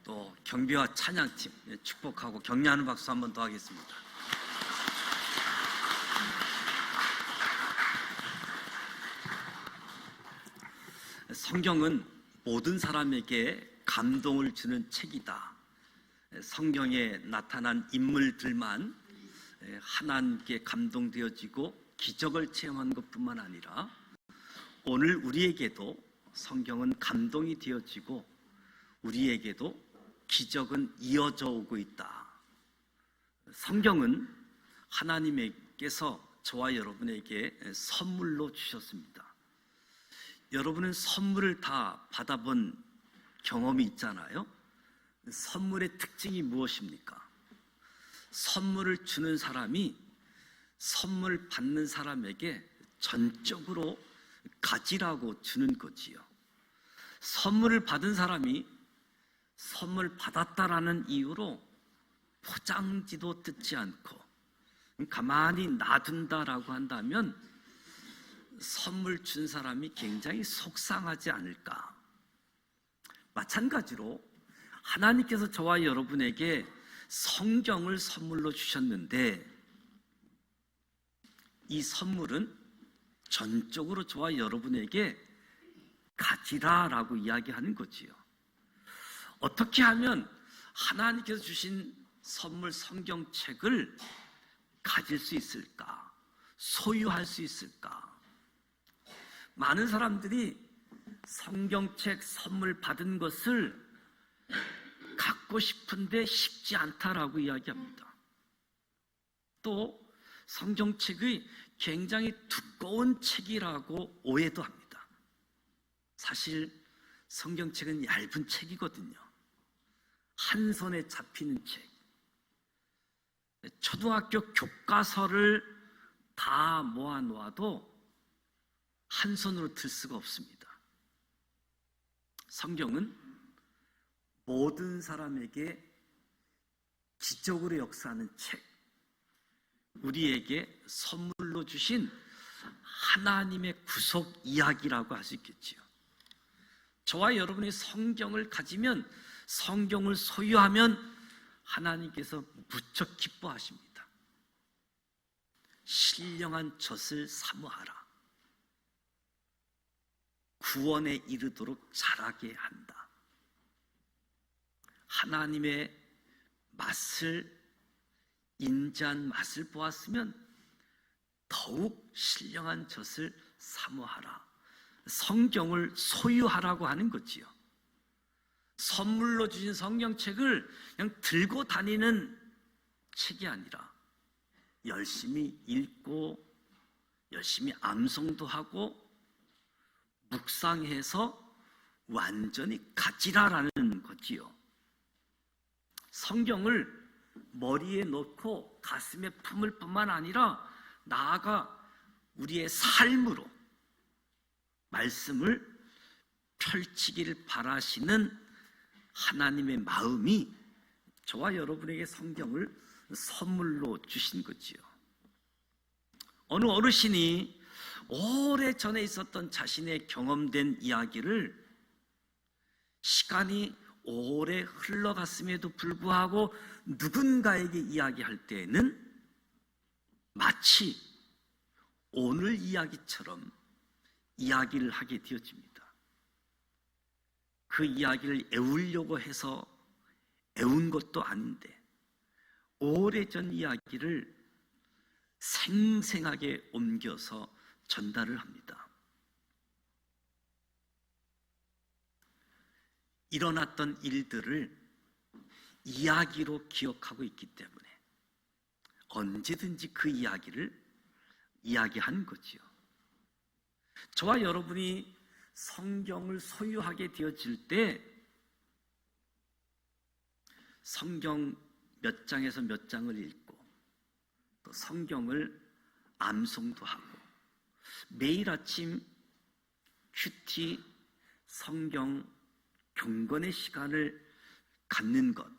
또 경배와 찬양팀 축복하고 격려하는 박수 한 번 더 하겠습니다. 성경은 모든 사람에게 감동을 주는 책이다. 성경에 나타난 인물들만 하나님께 감동되어지고 기적을 체험한 것뿐만 아니라 오늘 우리에게도 성경은 감동이 되어지고 우리에게도 기적은 이어져 오고 있다. 성경은 하나님께서 저와 여러분에게 선물로 주셨습니다. 여러분은 선물을 다 받아본 경험이 있잖아요. 선물의 특징이 무엇입니까? 선물을 주는 사람이 선물 받는 사람에게 전적으로 가지라고 주는 거지요. 선물을 받은 사람이 선물 받았다라는 이유로 포장지도 뜯지 않고 가만히 놔둔다라고 한다면 선물 준 사람이 굉장히 속상하지 않을까. 마찬가지로 하나님께서 저와 여러분에게 성경을 선물로 주셨는데 이 선물은 전적으로 저와 여러분에게 가지라라고 이야기하는 거지요. 어떻게 하면 하나님께서 주신 선물 성경책을 가질 수 있을까? 소유할 수 있을까? 많은 사람들이 성경책 선물 받은 것을 갖고 싶은데 쉽지 않다라고 이야기합니다. 또 성경책이 굉장히 두꺼운 책이라고 오해도 합니다. 사실 성경책은 얇은 책이거든요. 한 손에 잡히는 책. 초등학교 교과서를 다 모아 놓아도 한 손으로 들 수가 없습니다. 성경은 모든 사람에게 지적으로 역사하는 책, 우리에게 선물로 주신 하나님의 구속 이야기라고 할 수 있겠지요. 저와 여러분이 성경을 가지면, 성경을 소유하면 하나님께서 무척 기뻐하십니다. 신령한 젖을 사모하라. 구원에 이르도록 자라게 한다. 하나님의 맛을, 인자한 맛을 보았으면 더욱 신령한 젖을 사모하라. 성경을 소유하라고 하는 거지요. 선물로 주신 성경책을 그냥 들고 다니는 책이 아니라 열심히 읽고 열심히 암송도 하고 묵상해서 완전히 가지라라는 거지요. 성경을 머리에 넣고 가슴에 품을 뿐만 아니라 나아가 우리의 삶으로 말씀을 펼치기를 바라시는 하나님의 마음이 저와 여러분에게 성경을 선물로 주신 거지요. 어느 어르신이 오래전에 있었던 자신의 경험된 이야기를 시간이 오래 흘러갔음에도 불구하고 누군가에게 이야기할 때에는 마치 오늘 이야기처럼 이야기를 하게 되어집니다. 그 이야기를 애우려고 해서 애운 것도 아닌데 오래전 이야기를 생생하게 옮겨서 전달을 합니다. 일어났던 일들을 이야기로 기억하고 있기 때문에 언제든지 그 이야기를 이야기하는 거지요. 저와 여러분이 성경을 소유하게 되어질 때 성경 몇 장에서 몇 장을 읽고 또 성경을 암송도 하고 매일 아침 큐티 성경 경건의 시간을 갖는 것,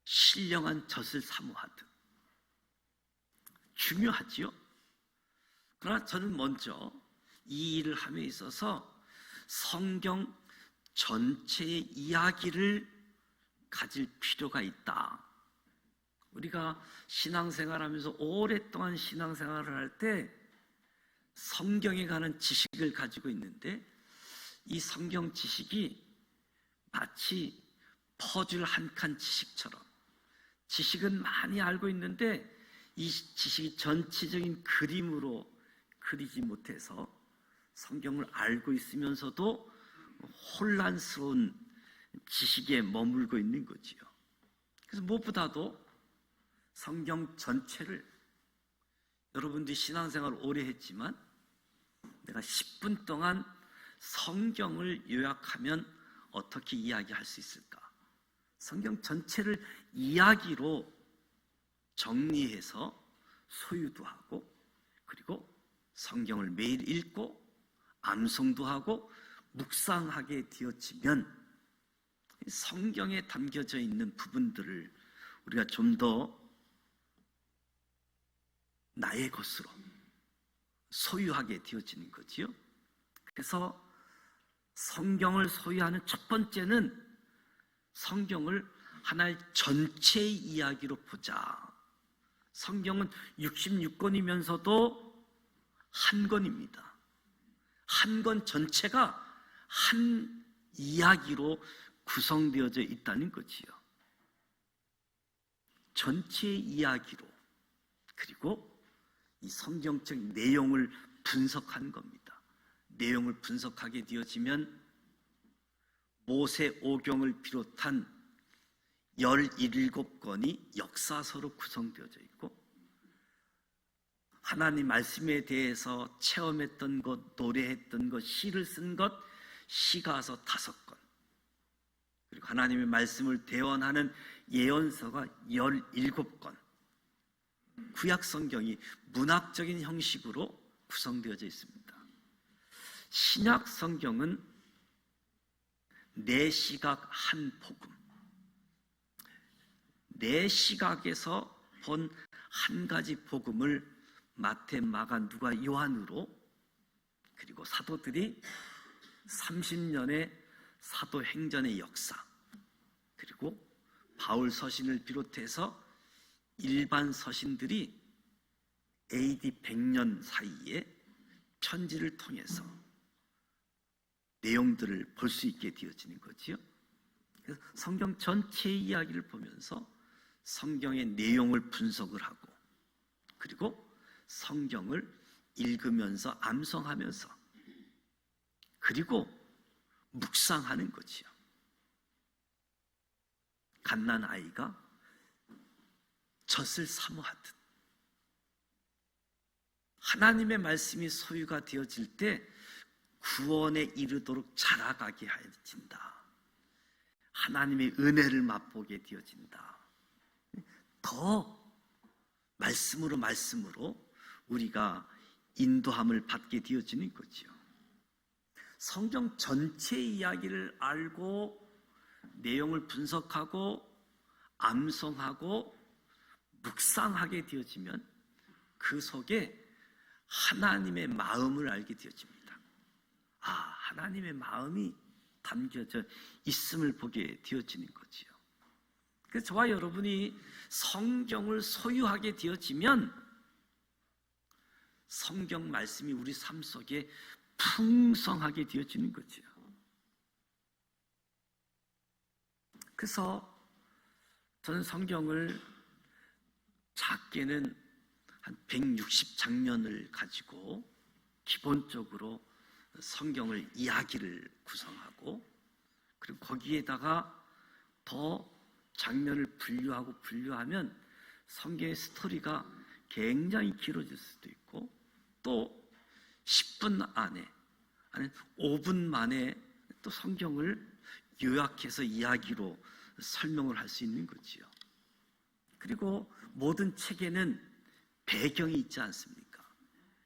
신령한 젖을 사모하듯 중요하지요. 그러나 저는 먼저 이 일을 함에 있어서 성경 전체의 이야기를 가질 필요가 있다. 우리가 신앙생활하면서 오랫동안 신앙생활을 할 때 성경에 관한 지식을 가지고 있는데 이 성경 지식이 마치 퍼즐 한 칸 지식처럼 지식은 많이 알고 있는데 이 지식이 전체적인 그림으로 그리지 못해서 성경을 알고 있으면서도 혼란스러운 지식에 머물고 있는 거지요. 그래서 무엇보다도 성경 전체를, 여러분들이 신앙생활을 오래 했지만 내가 10분 동안 성경을 요약하면 어떻게 이야기할 수 있을까? 성경 전체를 이야기로 정리해서 소유도 하고, 그리고 성경을 매일 읽고 암송도 하고 묵상하게 되어지면 성경에 담겨져 있는 부분들을 우리가 좀 더 나의 것으로 소유하게 되어지는 거지요. 그래서 성경을 소유하는 첫 번째는 성경을 하나의 전체의 이야기로 보자. 성경은 66권이면서도 한 권입니다. 한 권 전체가 한 이야기로 구성되어져 있다는 거지요. 전체의 이야기로, 그리고 이 성경적 내용을 분석하는 겁니다. 내용을 분석하게 되어지면 모세오경을 비롯한 17권이 역사서로 구성되어져 있고, 하나님 말씀에 대해서 체험했던 것, 노래했던 것, 시를 쓴 것, 시가서 5권, 그리고 하나님의 말씀을 대언하는 예언서가 17권, 구약 성경이 문학적인 형식으로 구성되어져 있습니다. 신약 성경은 네 시각 한 복음, 네 시각에서 본 한 가지 복음을 마태, 마가, 누가, 요한으로, 그리고 사도들이 30년의 사도행전의 역사, 그리고 바울 서신을 비롯해서 일반 서신들이 AD 100년 사이에 편지를 통해서 내용들을 볼 수 있게 되어지는 거지요. 그래서 성경 전체의 이야기를 보면서 성경의 내용을 분석을 하고, 그리고 성경을 읽으면서 암송하면서, 그리고 묵상하는 거지요. 갓난아이가 젖을 사모하듯 하나님의 말씀이 소유가 되어질 때 구원에 이르도록 자라가게 하여진다. 하나님의 은혜를 맛보게 되어진다. 더 말씀으로 우리가 인도함을 받게 되어지는 거죠. 성경 전체의 이야기를 알고 내용을 분석하고 암송하고 묵상하게 되어지면 그 속에 하나님의 마음을 알게 되어집니다. 아, 하나님의 마음이 담겨져 있음을 보게 되어지는 거지요. 그래서 저와 여러분이 성경을 소유하게 되어지면 성경 말씀이 우리 삶 속에 풍성하게 되어지는 거지요. 그래서 저는 성경을 작게는 한 160장면을 가지고 기본적으로 성경을 이야기를 구성하고, 그리고 거기에다가 더 장면을 분류하면 성경의 스토리가 굉장히 길어질 수도 있고, 또 10분 안에 아니 5분 만에 또 성경을 요약해서 이야기로 설명을 할 수 있는 거지요. 그리고 모든 책에는 배경이 있지 않습니까?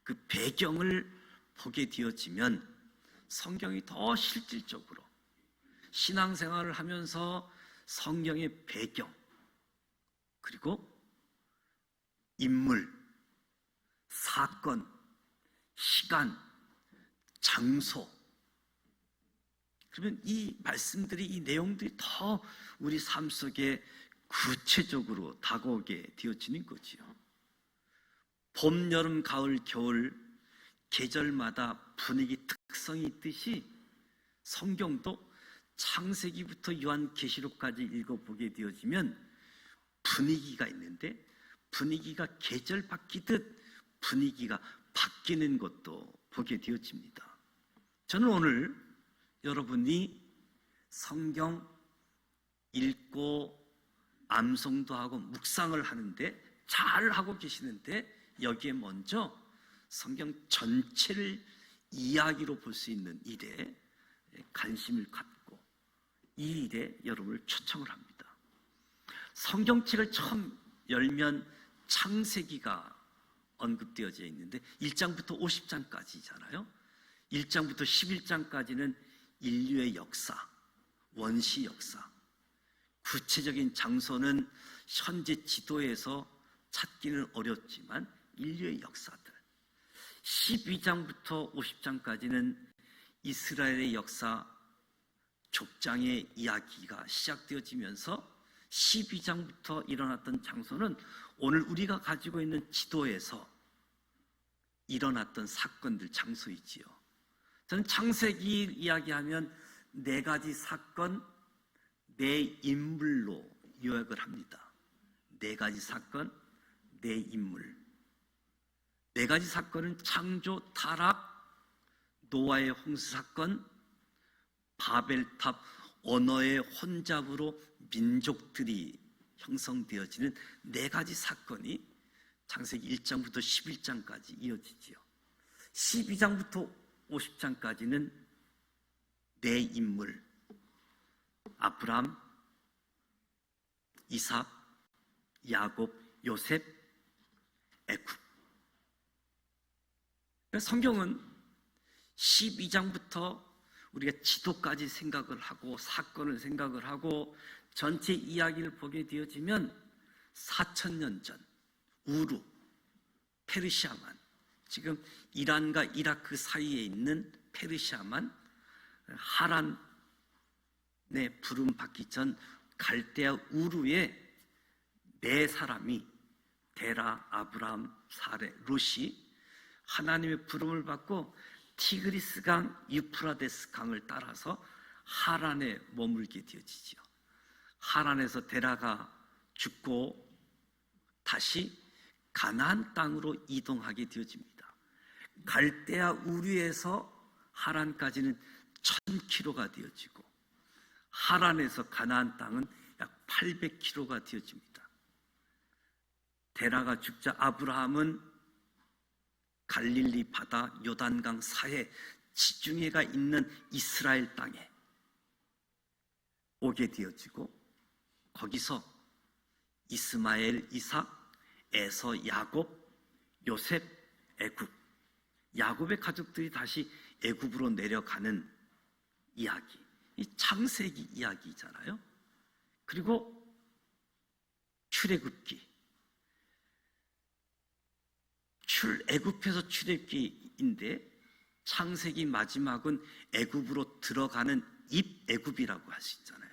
그 배경을 보게 되어지면 성경이 더 실질적으로 신앙생활을 하면서 성경의 배경, 그리고 인물, 사건, 시간, 장소. 그러면 이 말씀들이, 이 내용들이 더 우리 삶 속에 구체적으로 다가오게 되어지는 거지요. 봄, 여름, 가을, 겨울 계절마다 분위기 특성이 있듯이 성경도 창세기부터 요한계시록까지 읽어보게 되어지면 분위기가 있는데, 분위기가 계절 바뀌듯 분위기가 바뀌는 것도 보게 되어집니다. 저는 오늘 여러분이 성경 읽고 암송도 하고 묵상을 하는데, 잘 하고 계시는데, 여기에 먼저 성경 전체를 이야기로 볼 수 있는 일에 관심을 갖고 이 일에 여러분을 초청을 합니다. 성경책을 처음 열면 창세기가 언급되어져 있는데 1장부터 50장까지잖아요. 1장부터 11장까지는 인류의 역사, 원시 역사, 구체적인 장소는 현재 지도에서 찾기는 어렵지만 인류의 역사들. 12장부터 50장까지는 이스라엘의 역사, 족장의 이야기가 시작되어지면서 12장부터 일어났던 장소는 오늘 우리가 가지고 있는 지도에서 일어났던 사건들, 장소이지요. 저는 창세기 이야기하면 4가지 사건, 4인물로 요약을 합니다. 4가지 사건, 4인물. 4가지 사건은 창조, 타락, 노아의 홍수 사건, 바벨탑, 언어의 혼잡으로 민족들이 형성되어지는 4가지 사건이 창세기 1장부터 11장까지 이어지지요. 12장부터 50장까지는 4인물, 아브람, 이삭, 야곱, 요셉, 애굽. 성경은 12장부터 우리가 지도까지 생각을 하고 사건을 생각을 하고 전체 이야기를 보게 되어지면 4000년 전 우루, 페르시아만, 지금 이란과 이라크 사이에 있는 페르시아만, 하란의 부름 받기 전 갈대아 우루에 4사람이, 데라, 아브람, 사레, 롯이 하나님의 부름을 받고 티그리스 강, 유프라데스 강을 따라서 하란에 머물게 되어지죠. 하란에서 데라가 죽고 다시 가나안 땅으로 이동하게 되어집니다. 갈대아 우르에서 하란까지는 1000km가 되어지고 하란에서 가나안 땅은 약 800km가 되어집니다. 데라가 죽자 아브라함은 갈릴리 바다 요단강 사해 지중해가 있는 이스라엘 땅에 오게 되어지고 거기서 이스마엘, 이삭, 에서, 야곱, 요셉, 애굽, 야곱의 가족들이 다시 애굽으로 내려가는 이야기, 이 창세기 이야기잖아요. 그리고 출애굽기, 애굽에서 출애굽기인데 창세기 마지막은 애굽으로 들어가는 입애굽이라고 할 수 있잖아요.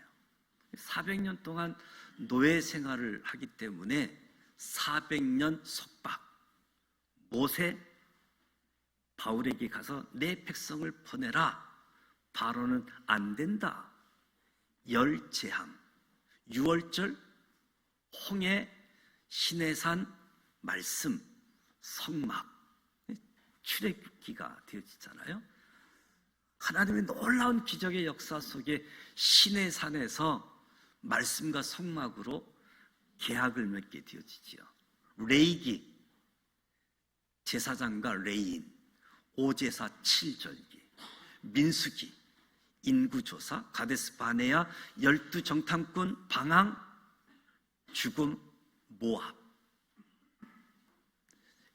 400년 동안 노예 생활을 하기 때문에 400년 속박. 모세 바울에게 가서 내 백성을 보내라. 바로는 안 된다. 열제함, 유월절, 홍해, 시내산, 말씀, 성막, 출애굽기가 되어지잖아요. 하나님의 놀라운 기적의 역사 속에 시내산에서 말씀과 성막으로 계약을 맺게 되어지지요. 레이기, 제사장과 레인, 오제사 7절기, 민수기, 인구조사, 가데스 바네아, 12정탐꾼, 방황, 죽음, 모압.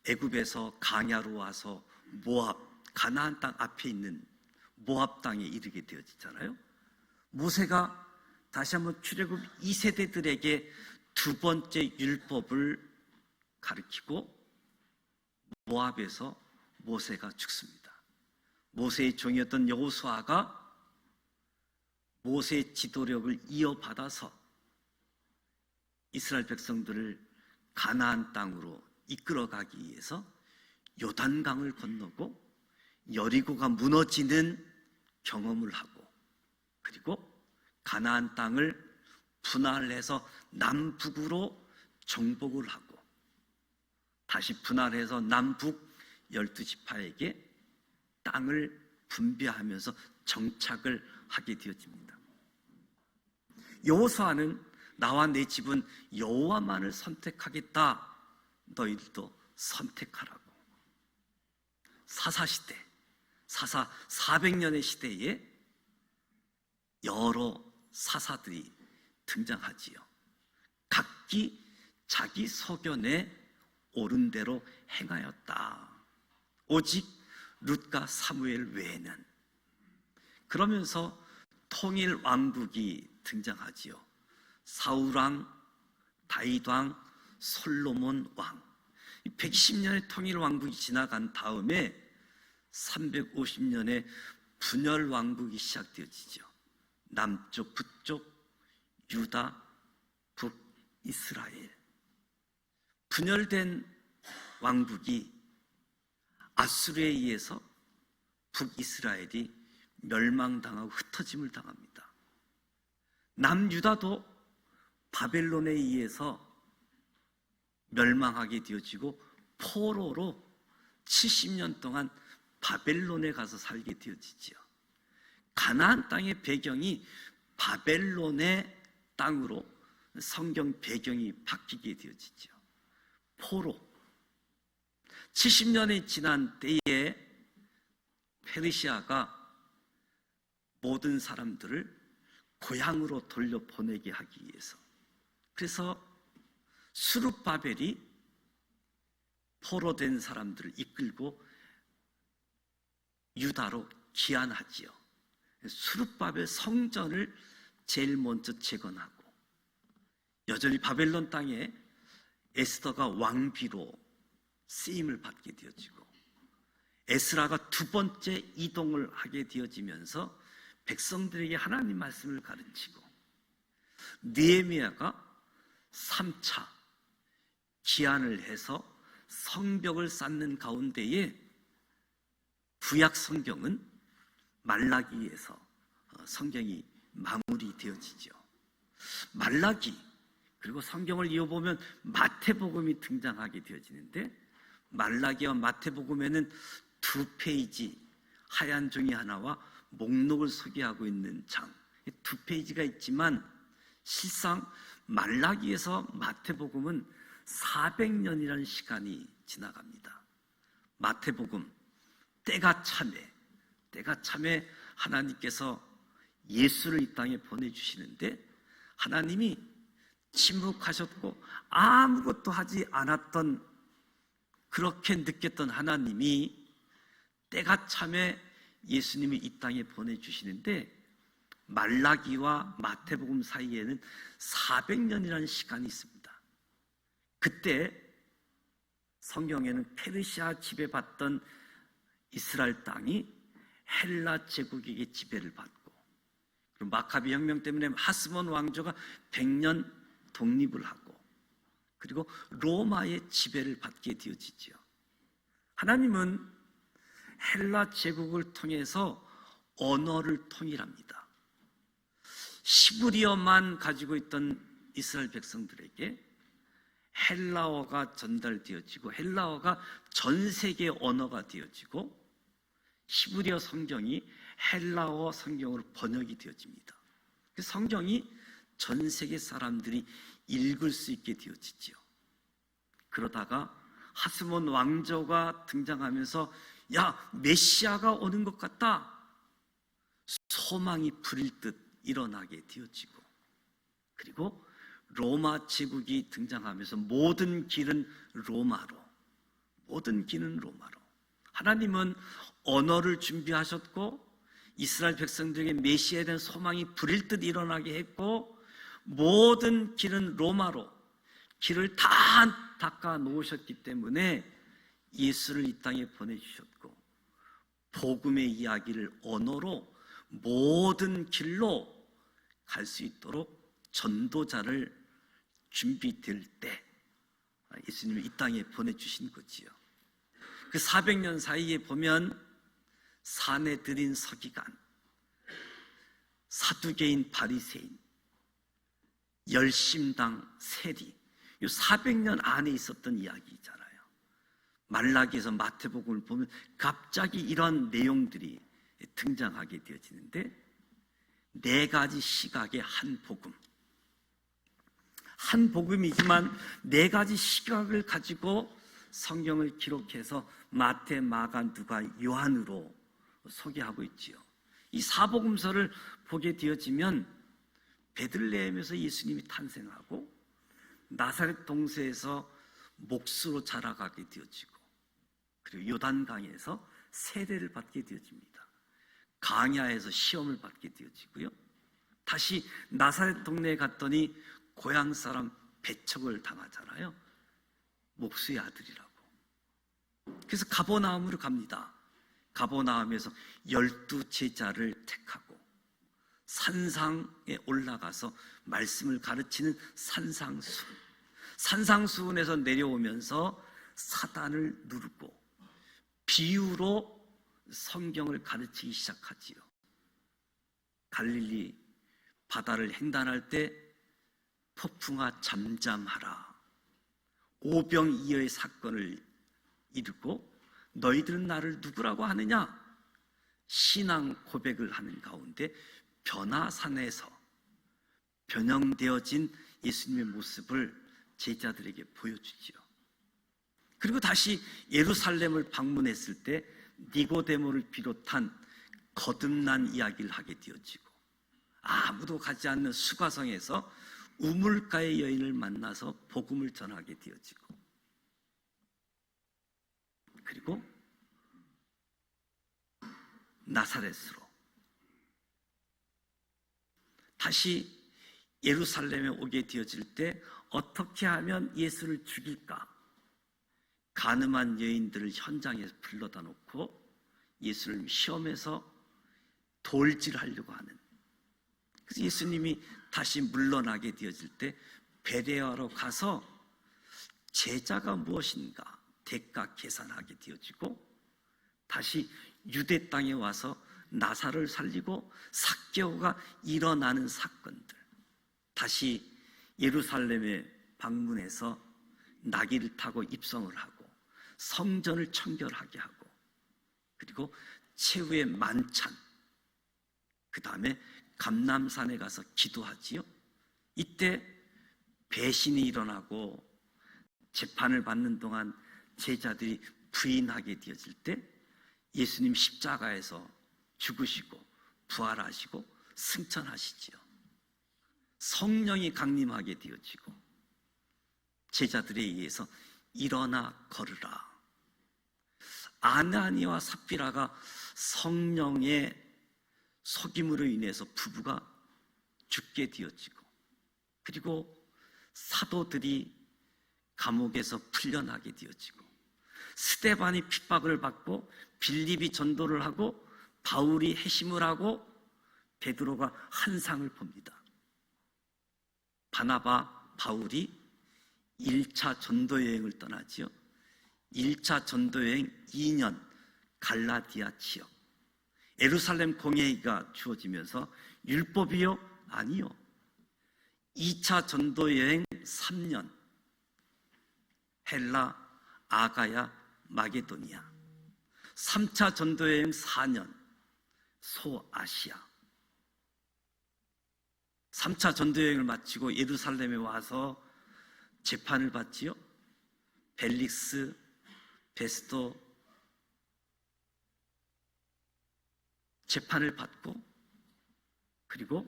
애굽에서 강야로 와서 모압, 가나안 땅 앞에 있는 모압 땅에 이르게 되어지잖아요. 모세가 다시 한번 출애굽 2세대들에게 2번째 율법을 가르치고 모압에서 모세가 죽습니다. 모세의 종이었던 여호수아가 모세의 지도력을 이어받아서 이스라엘 백성들을 가나안 땅으로 이끌어가기 위해서 요단강을 건너고 여리고가 무너지는 경험을 하고, 그리고 가나안 땅을 분할해서 남북으로 정복을 하고, 다시 분할해서 남북 12지파에게 땅을 분배하면서 정착을 하게 되어집니다. 여호수아는 나와 내 집은 여호와만을 선택하겠다, 너희들도 선택하라고. 사사시대, 사사 400년의 시대에 여러 사사들이 등장하지요. 각기 자기 소견에 옳은 대로 행하였다, 오직 룻과 사무엘 외에는. 그러면서 통일 왕국이 등장하지요. 사울왕, 다윗왕, 솔로몬 왕. 110년의 통일 왕국이 지나간 다음에 350년의 분열 왕국이 시작되어지죠. 남쪽, 북쪽, 유다, 북이스라엘. 분열된 왕국이 아수르에 의해서 북이스라엘이 멸망당하고 흩어짐을 당합니다. 남유다도 바벨론에 의해서 멸망하게 되어지고 포로로 70년 동안 바벨론에 가서 살게 되어지지요. 가나안 땅의 배경이 바벨론의 땅으로 성경 배경이 바뀌게 되어지죠. 포로. 70년이 지난 때에 페르시아가 모든 사람들을 고향으로 돌려보내게 하기 위해서, 그래서 수룹바벨이 포로된 사람들을 이끌고 유다로 귀환하지요. 수룹바벨 성전을 제일 먼저 재건하고, 여전히 바벨론 땅에 에스더가 왕비로 쓰임을 받게 되어지고, 에스라가 두 번째 이동을 하게 되어지면서 백성들에게 하나님 말씀을 가르치고, 느헤미야가 3차 기한을 해서 성벽을 쌓는 가운데에 구약 성경은 말라기에서 성경이 마무리되어지죠. 말라기, 그리고 성경을 이어보면 마태복음이 등장하게 되어지는데, 말라기와 마태복음에는 2페이지 하얀 종이 하나와 목록을 소개하고 있는 장, 2페이지가 있지만 실상 말라기에서 마태복음은 400년이라는 시간이 지나갑니다. 마태복음, 때가 참에 하나님께서 예수를 이 땅에 보내주시는데, 하나님이 침묵하셨고 아무것도 하지 않았던, 그렇게 느꼈던 하나님이 때가 참에 예수님이 이 땅에 보내주시는데, 말라기와 마태복음 사이에는 400년이라는 시간이 있습니다. 그때 성경에는 페르시아 지배받던 이스라엘 땅이 헬라 제국에게 지배를 받고, 그리고 마카비 혁명 때문에 하스몬 왕조가 100년 독립을 하고, 그리고 로마의 지배를 받게 되어지죠. 하나님은 헬라 제국을 통해서 언어를 통일합니다. 시브리어만 가지고 있던 이스라엘 백성들에게 헬라어가 전달되어지고, 헬라어가 전 세계 언어가 되어지고, 시브리어 성경이 헬라어 성경으로 번역이 되어집니다. 그 성경이 전 세계 사람들이 읽을 수 있게 되어지죠. 그러다가 하스몬 왕조가 등장하면서, 야, 메시아가 오는 것 같다, 소망이 부릴 듯 일어나게 되어지고, 그리고 로마 제국이 등장하면서 모든 길은 로마로, 하나님은 언어를 준비하셨고, 이스라엘 백성들에게 메시아에 대한 소망이 부릴 듯 일어나게 했고, 모든 길은 로마로 길을 다 닦아 놓으셨기 때문에 예수를 이 땅에 보내주셨고, 복음의 이야기를 언어로 모든 길로 갈 수 있도록 전도자를 준비될 때 예수님이 이 땅에 보내주신 거지요. 그 400년 사이에 보면 사내들인 서기관, 사두개인 바리새인, 열심당 세리, 이 400년 안에 있었던 이야기잖아요. 말라기에서 마태복음을 보면 갑자기 이런 내용들이 등장하게 되어지는데, 4가지 시각의 한 복음, 한 복음이지만 4가지 시각을 가지고 성경을 기록해서 마태, 마가, 누가, 요한으로 소개하고 있지요. 이 사복음서를 보게 되어지면 베들레헴에서 예수님이 탄생하고 나사렛 동네에서 목수로 자라가게 되어지고, 그리고 요단강에서 세례를 받게 되어집니다. 강야에서 시험을 받게 되어지고요. 다시 나사렛 동네에 갔더니 고향 사람 배척을 당하잖아요. 목수의 아들이라고. 그래서 가버나움으로 갑니다. 가버나움에서 12 제자를 택하고 산상에 올라가서 말씀을 가르치는 산상수훈에서 내려오면서 사단을 누르고 비유로 성경을 가르치기 시작하지요. 갈릴리 바다를 횡단할 때 폭풍아 잠잠하라, 오병이어의 사건을 이루고 너희들은 나를 누구라고 하느냐? 신앙 고백을 하는 가운데 변화산에서 변형되어진 예수님의 모습을 제자들에게 보여주지요. 그리고 다시 예루살렘을 방문했을 때 니고데모를 비롯한 거듭난 이야기를 하게 되어지고, 아무도 가지 않는 수가성에서 우물가의 여인을 만나서 복음을 전하게 되어지고, 그리고 나사렛으로 다시 예루살렘에 오게 되어질 때 어떻게 하면 예수를 죽일까? 가늠한 여인들을 현장에서 불러다 놓고 예수를 시험해서 돌질하려고 하는, 그래서 예수님이 다시 물러나게 되어질 때 베레아로 가서 제자가 무엇인가 대가 계산하게 되어지고, 다시 유대 땅에 와서 나사를 살리고 삭개오가 일어나는 사건들, 다시 예루살렘에 방문해서 나귀를 타고 입성을 하고 성전을 청결하게 하고, 그리고 최후의 만찬, 그 다음에 감람산에 가서 기도하지요. 이때 배신이 일어나고 재판을 받는 동안 제자들이 부인하게 되어질 때 예수님 십자가에서 죽으시고 부활하시고 승천하시지요. 성령이 강림하게 되어지고 제자들에 의해서 일어나 걸으라. 아나니와 삽비라가 성령의 속임으로 인해서 부부가 죽게 되어지고, 그리고 사도들이 감옥에서 풀려나게 되어지고, 스데반이 핍박을 받고 빌립이 전도를 하고 바울이 회심을 하고 베드로가 환상을 봅니다. 바나바, 바울이 1차 전도 여행을 떠나지요. 1차 전도 여행 2년 갈라디아 지역, 예루살렘 공회가 주어지면서 율법이요? 아니요. 2차 전도 여행 3년 헬라, 아가야, 마게도니아. 3차 전도 여행 4년 소아시아. 3차 전도 여행을 마치고 예루살렘에 와서 재판을 받지요. 벨릭스, 베스도 재판을 받고, 그리고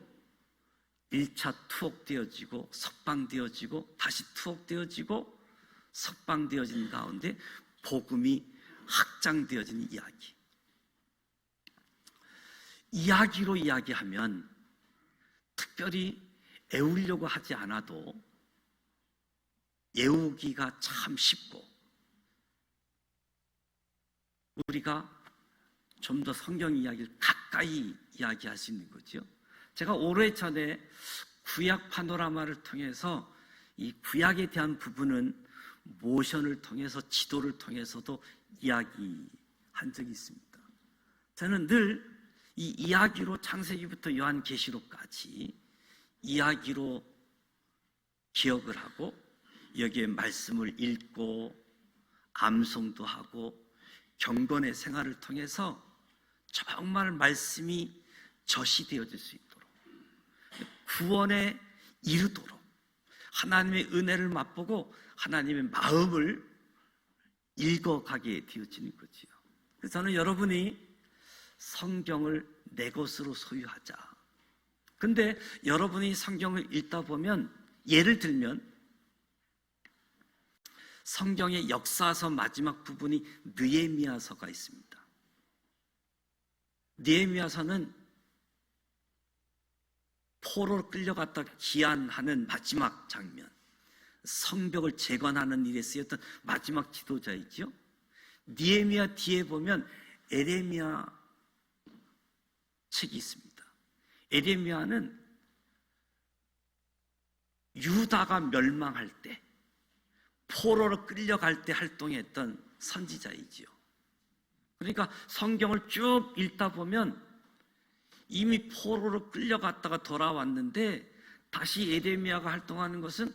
1차 투옥되어지고 석방되어지고 다시 투옥되어지고 석방되어진 가운데 복음이 확장되어지는 이야기. 이야기로 이야기하면 특별히 애우려고 하지 않아도 애우기가 참 쉽고, 우리가 좀 더 성경 이야기를 가까이 이야기할 수 있는 거죠. 제가 오래 전에 구약 파노라마를 통해서 이 구약에 대한 부분은 모션을 통해서 지도를 통해서도 이야기한 적이 있습니다. 저는 늘 이 이야기로 창세기부터 요한계시록까지 이야기로 기억을 하고 여기에 말씀을 읽고 암송도 하고 경건의 생활을 통해서 정말 말씀이 저시되어질 수 있도록 구원에 이르도록 하나님의 은혜를 맛보고 하나님의 마음을 읽어가게 되어지는 거지요. 그래서 저는 여러분이 성경을 내 것으로 소유하자. 근데 여러분이 성경을 읽다 보면 예를 들면 성경의 역사서 마지막 부분이 느헤미야서가 있습니다. 느헤미야서는 포로로 끌려갔다 귀환하는 마지막 장면, 성벽을 재건하는 일에 쓰였던 마지막 지도자이죠. 느헤미야 뒤에 보면 에레미야 책이 있습니다. 에레미야는 유다가 멸망할 때 포로로 끌려갈 때 활동했던 선지자이지요. 그러니까 성경을 쭉 읽다 보면 이미 포로로 끌려갔다가 돌아왔는데 다시 에레미야가 활동하는 것은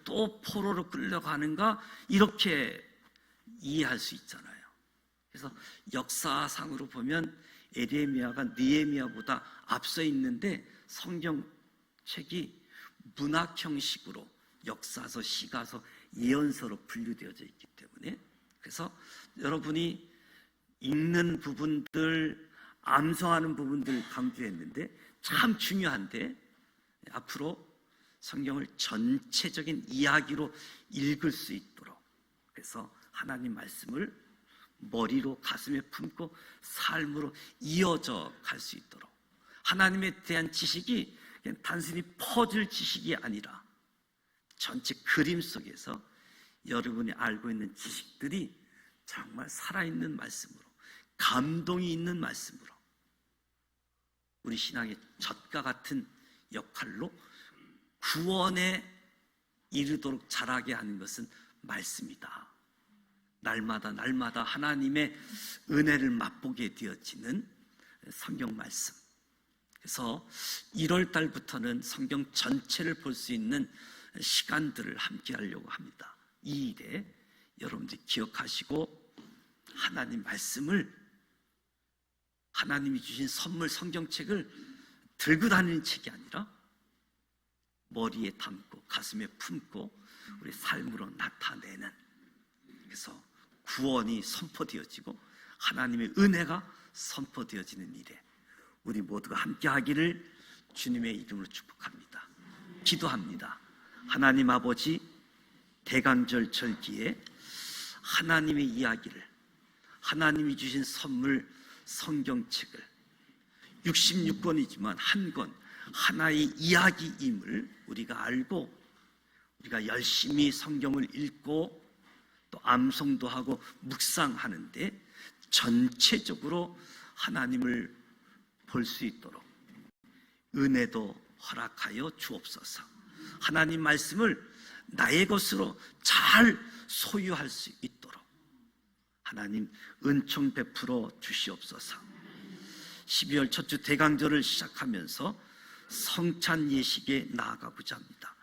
또 포로로 끌려가는가 이렇게 이해할 수 있잖아요. 그래서 역사상으로 보면 에레미야가 느헤미야보다 앞서 있는데 성경책이 문학 형식으로 역사서, 시가서, 예언서로 분류되어져 있기 때문에 그래서 여러분이 읽는 부분들, 암송하는 부분들 강조했는데 참 중요한데 앞으로 성경을 전체적인 이야기로 읽을 수 있도록 그래서 하나님 말씀을 머리로 가슴에 품고 삶으로 이어져 갈 수 있도록 하나님에 대한 지식이 그냥 단순히 퍼즐 지식이 아니라 전체 그림 속에서 여러분이 알고 있는 지식들이 정말 살아있는 말씀으로 감동이 있는 말씀으로 우리 신앙의 젖과 같은 역할로 구원에 이르도록 자라게 하는 것은 말씀이다. 날마다 하나님의 은혜를 맛보게 되어지는 성경 말씀. 그래서 1월 달부터는 성경 전체를 볼 수 있는 시간들을 함께 하려고 합니다. 이 일에 여러분들이 기억하시고 하나님 말씀을 하나님이 주신 선물 성경책을 들고 다니는 책이 아니라 머리에 담고 가슴에 품고 우리 삶으로 나타내는 그래서 구원이 선포되어지고 하나님의 은혜가 선포되어지는 일에 우리 모두가 함께 하기를 주님의 이름으로 축복합니다. 기도합니다. 하나님 아버지 대강절 절기에 하나님의 이야기를 하나님이 주신 선물 성경책을 66권이지만 한 권 하나의 이야기임을 우리가 알고 우리가 열심히 성경을 읽고 또 암송도 하고 묵상하는데 전체적으로 하나님을 볼 수 있도록 은혜도 허락하여 주옵소서. 하나님 말씀을 나의 것으로 잘 소유할 수 있도록 하나님 은총 베풀어 주시옵소서. 12월 첫 주 대강절을 시작하면서 성찬 예식에 나아가고자 합니다.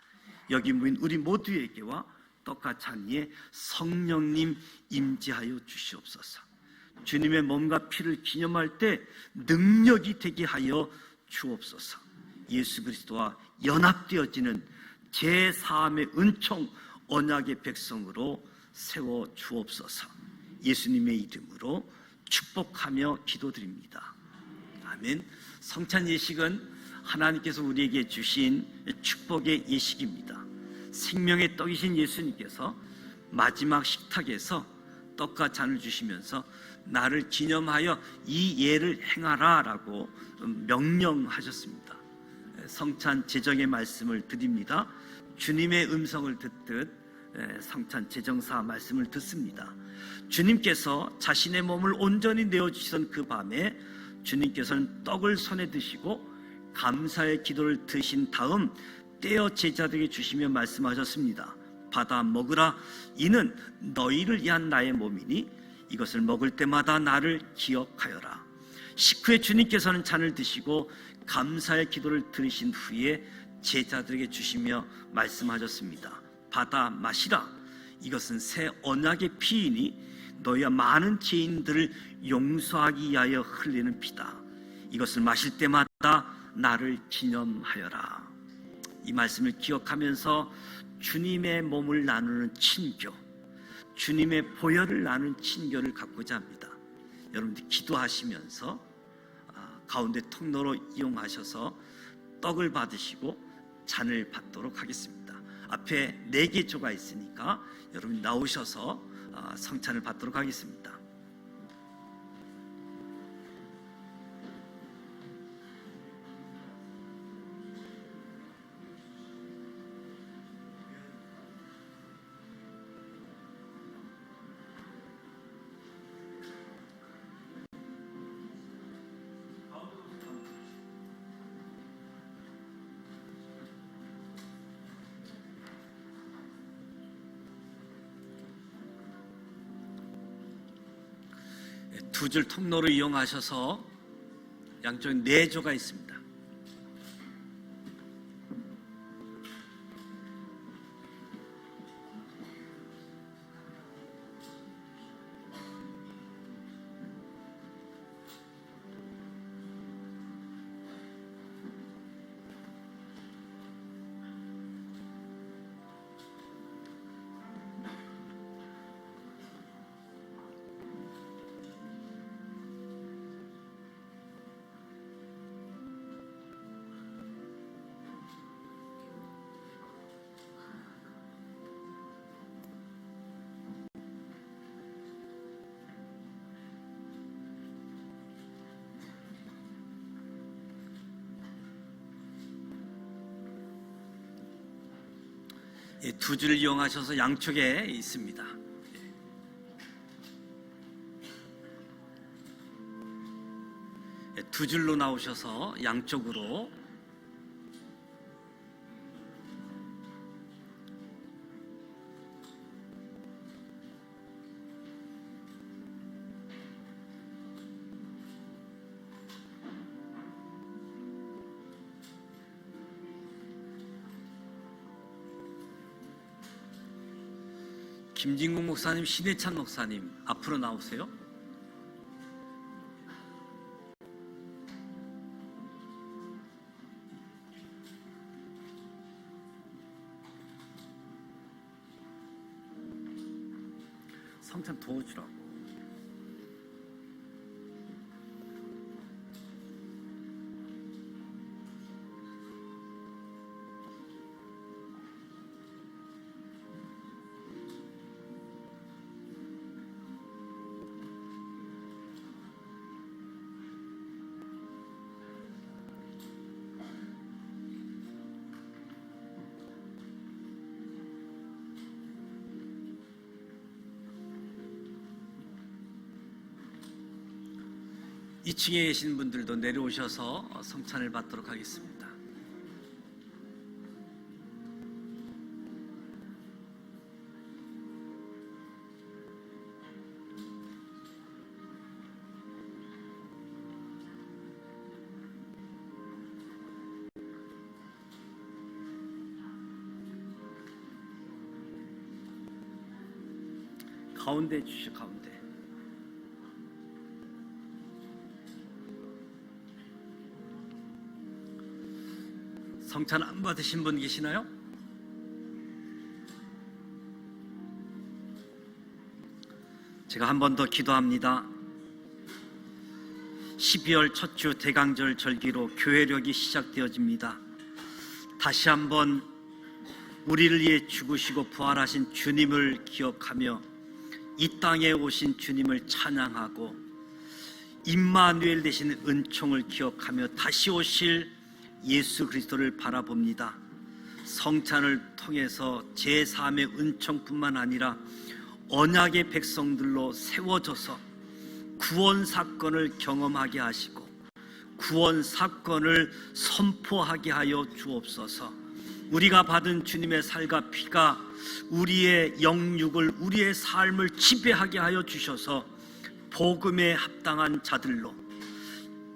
여기 모인 우리 모두에게와 떡과 잔위에 성령님 임재하여 주시옵소서. 주님의 몸과 피를 기념할 때 능력이 되게 하여 주옵소서. 예수 그리스도와 연합되어지는 제4함의 은총 언약의 백성으로 세워 주옵소서. 예수님의 이름으로 축복하며 기도드립니다. 아멘. 성찬 예식은 하나님께서 우리에게 주신 축복의 예식입니다. 생명의 떡이신 예수님께서 마지막 식탁에서 떡과 잔을 주시면서 나를 기념하여 이 예를 행하라 라고 명령하셨습니다. 성찬 제정의 말씀을 드립니다. 주님의 음성을 듣듯 성찬 제정사 말씀을 듣습니다. 주님께서 자신의 몸을 온전히 내어주시던 그 밤에 주님께서는 떡을 손에 드시고 감사의 기도를 드신 다음 떼어 제자들에게 주시며 말씀하셨습니다. 받아 먹으라. 이는 너희를 위한 나의 몸이니 이것을 먹을 때마다 나를 기억하여라. 식후에 주님께서는 잔을 드시고 감사의 기도를 들으신 후에 제자들에게 주시며 말씀하셨습니다. 받아 마시라. 이것은 새 언약의 피이니 너희와 많은 죄인들을 용서하기 위하여 흘리는 피다. 이것을 마실 때마다 나를 기념하여라. 이 말씀을 기억하면서 주님의 몸을 나누는 친교, 주님의 보혈을 나누는 친교를 갖고자 합니다. 여러분들 기도하시면서 가운데 통로로 이용하셔서 떡을 받으시고 잔을 받도록 하겠습니다. 앞에 4개 조가 있으니까 여러분 나오셔서 성찬을 받도록 하겠습니다. 두 줄 통로를 이용하셔서 양쪽에 4조가 있습니다. 두 줄을 이용하셔서 양쪽에 있습니다. 두 줄로 나오셔서 양쪽으로 김진국 목사님, 신해찬 목사님 앞으로 나오세요. 성찬 도와주라고. 이 2층에 계신 분들도 내려오셔서 성찬을 받도록 하겠습니다. 가운데 주시오. 가운데. 성찬 안 받으신 분 계시나요? 제가 한 번 더 기도합니다. 12월 첫 주 대강절 절기로 교회력이 시작되어집니다. 다시 한번 우리를 위해 죽으시고 부활하신 주님을 기억하며 이 땅에 오신 주님을 찬양하고 임마누엘 되신 은총을 기억하며 다시 오실 예수 그리스도를 바라봅니다. 성찬을 통해서 제3의 은총뿐만 아니라 언약의 백성들로 세워져서 구원 사건을 경험하게 하시고 구원 사건을 선포하게 하여 주옵소서. 우리가 받은 주님의 살과 피가 우리의 영육을, 우리의 삶을 지배하게 하여 주셔서 복음에 합당한 자들로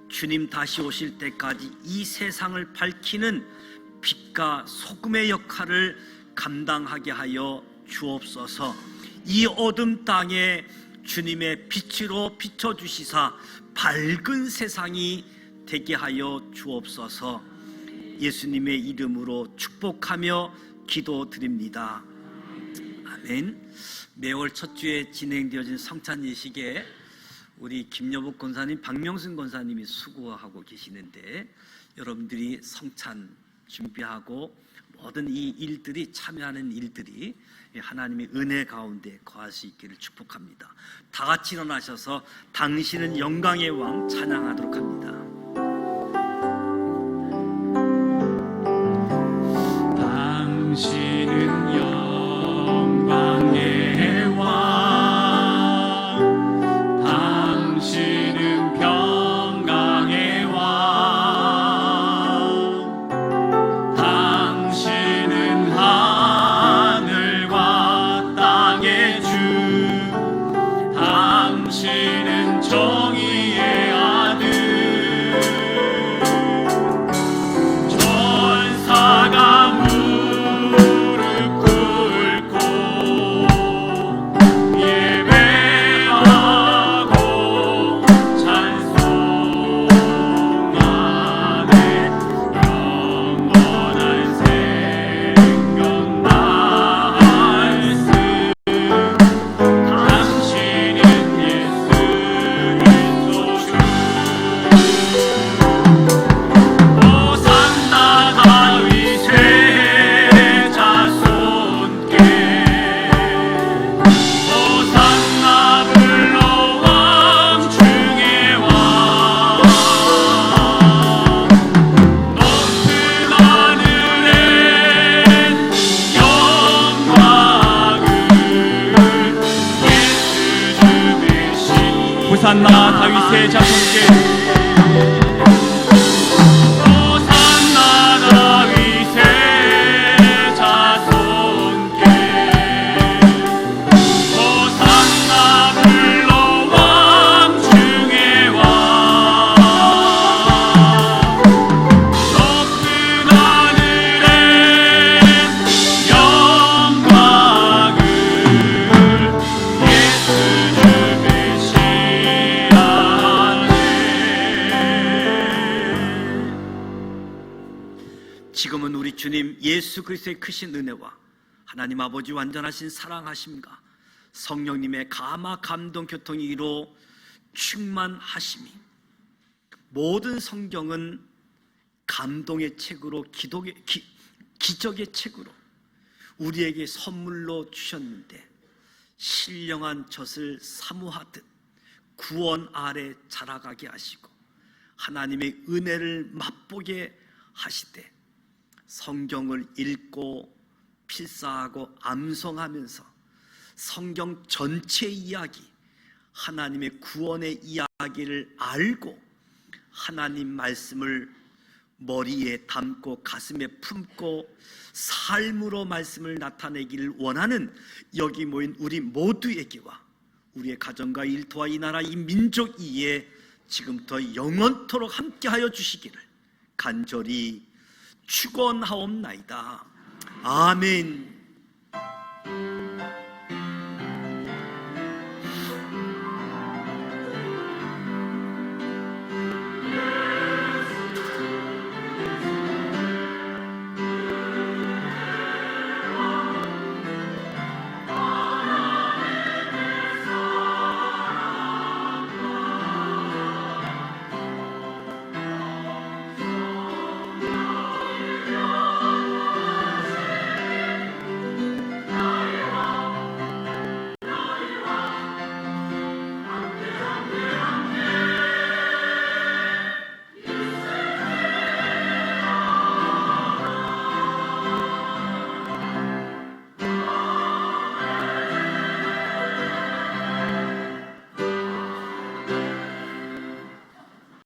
주님 다시 오실 때까지 이 세상을 밝히는 빛과 소금의 역할을 감당하게 하여 주옵소서. 이 어둠 땅에 주님의 빛으로 비춰주시사 밝은 세상이 되게 하여 주옵소서. 예수님의 이름으로 축복하며 기도드립니다. 아멘. 매월 첫 주에 진행되어진 성찬 예식에 우리 김여복 권사님, 박명순 권사님이 수고하고 계시는데, 여러분들이 성찬 준비하고 모든 이 일들이, 참여하는 일들이 하나님의 은혜 가운데 거할 수 있기를 축복합니다. 다 같이 일어나셔서 당신은 영광의 왕 찬양하도록 합니다. 당신은 영광의 왕, 당신은 평강의 왕, 당신은 하늘과 땅의 주, 당신은 정의의 아들, 전사가 호산나 다윗의 자손께, 호산나 다윗의 자손께, 호산나 불러 왕 중의 왕, 높은 하늘에 영광을 예수 주의 지금은 우리 주님 예수 그리스도의 크신 은혜와 하나님 아버지 완전하신 사랑하심과 성령님의 감화 감동 교통이로 충만하심이, 모든 성경은 감동의 책으로, 기적의 책으로 우리에게 선물로 주셨는데, 신령한 젖을 사모하듯 구원 아래 자라가게 하시고 하나님의 은혜를 맛보게 하시되, 성경을 읽고 필사하고 암송하면서 성경 전체 이야기, 하나님의 구원의 이야기를 알고 하나님 말씀을 머리에 담고 가슴에 품고 삶으로 말씀을 나타내기를 원하는 여기 모인 우리 모두에게와 우리의 가정과 일터와 이 나라 이 민족 이에 지금부터 영원토록 함께하여 주시기를 간절히 축원하옵나이다. 아멘.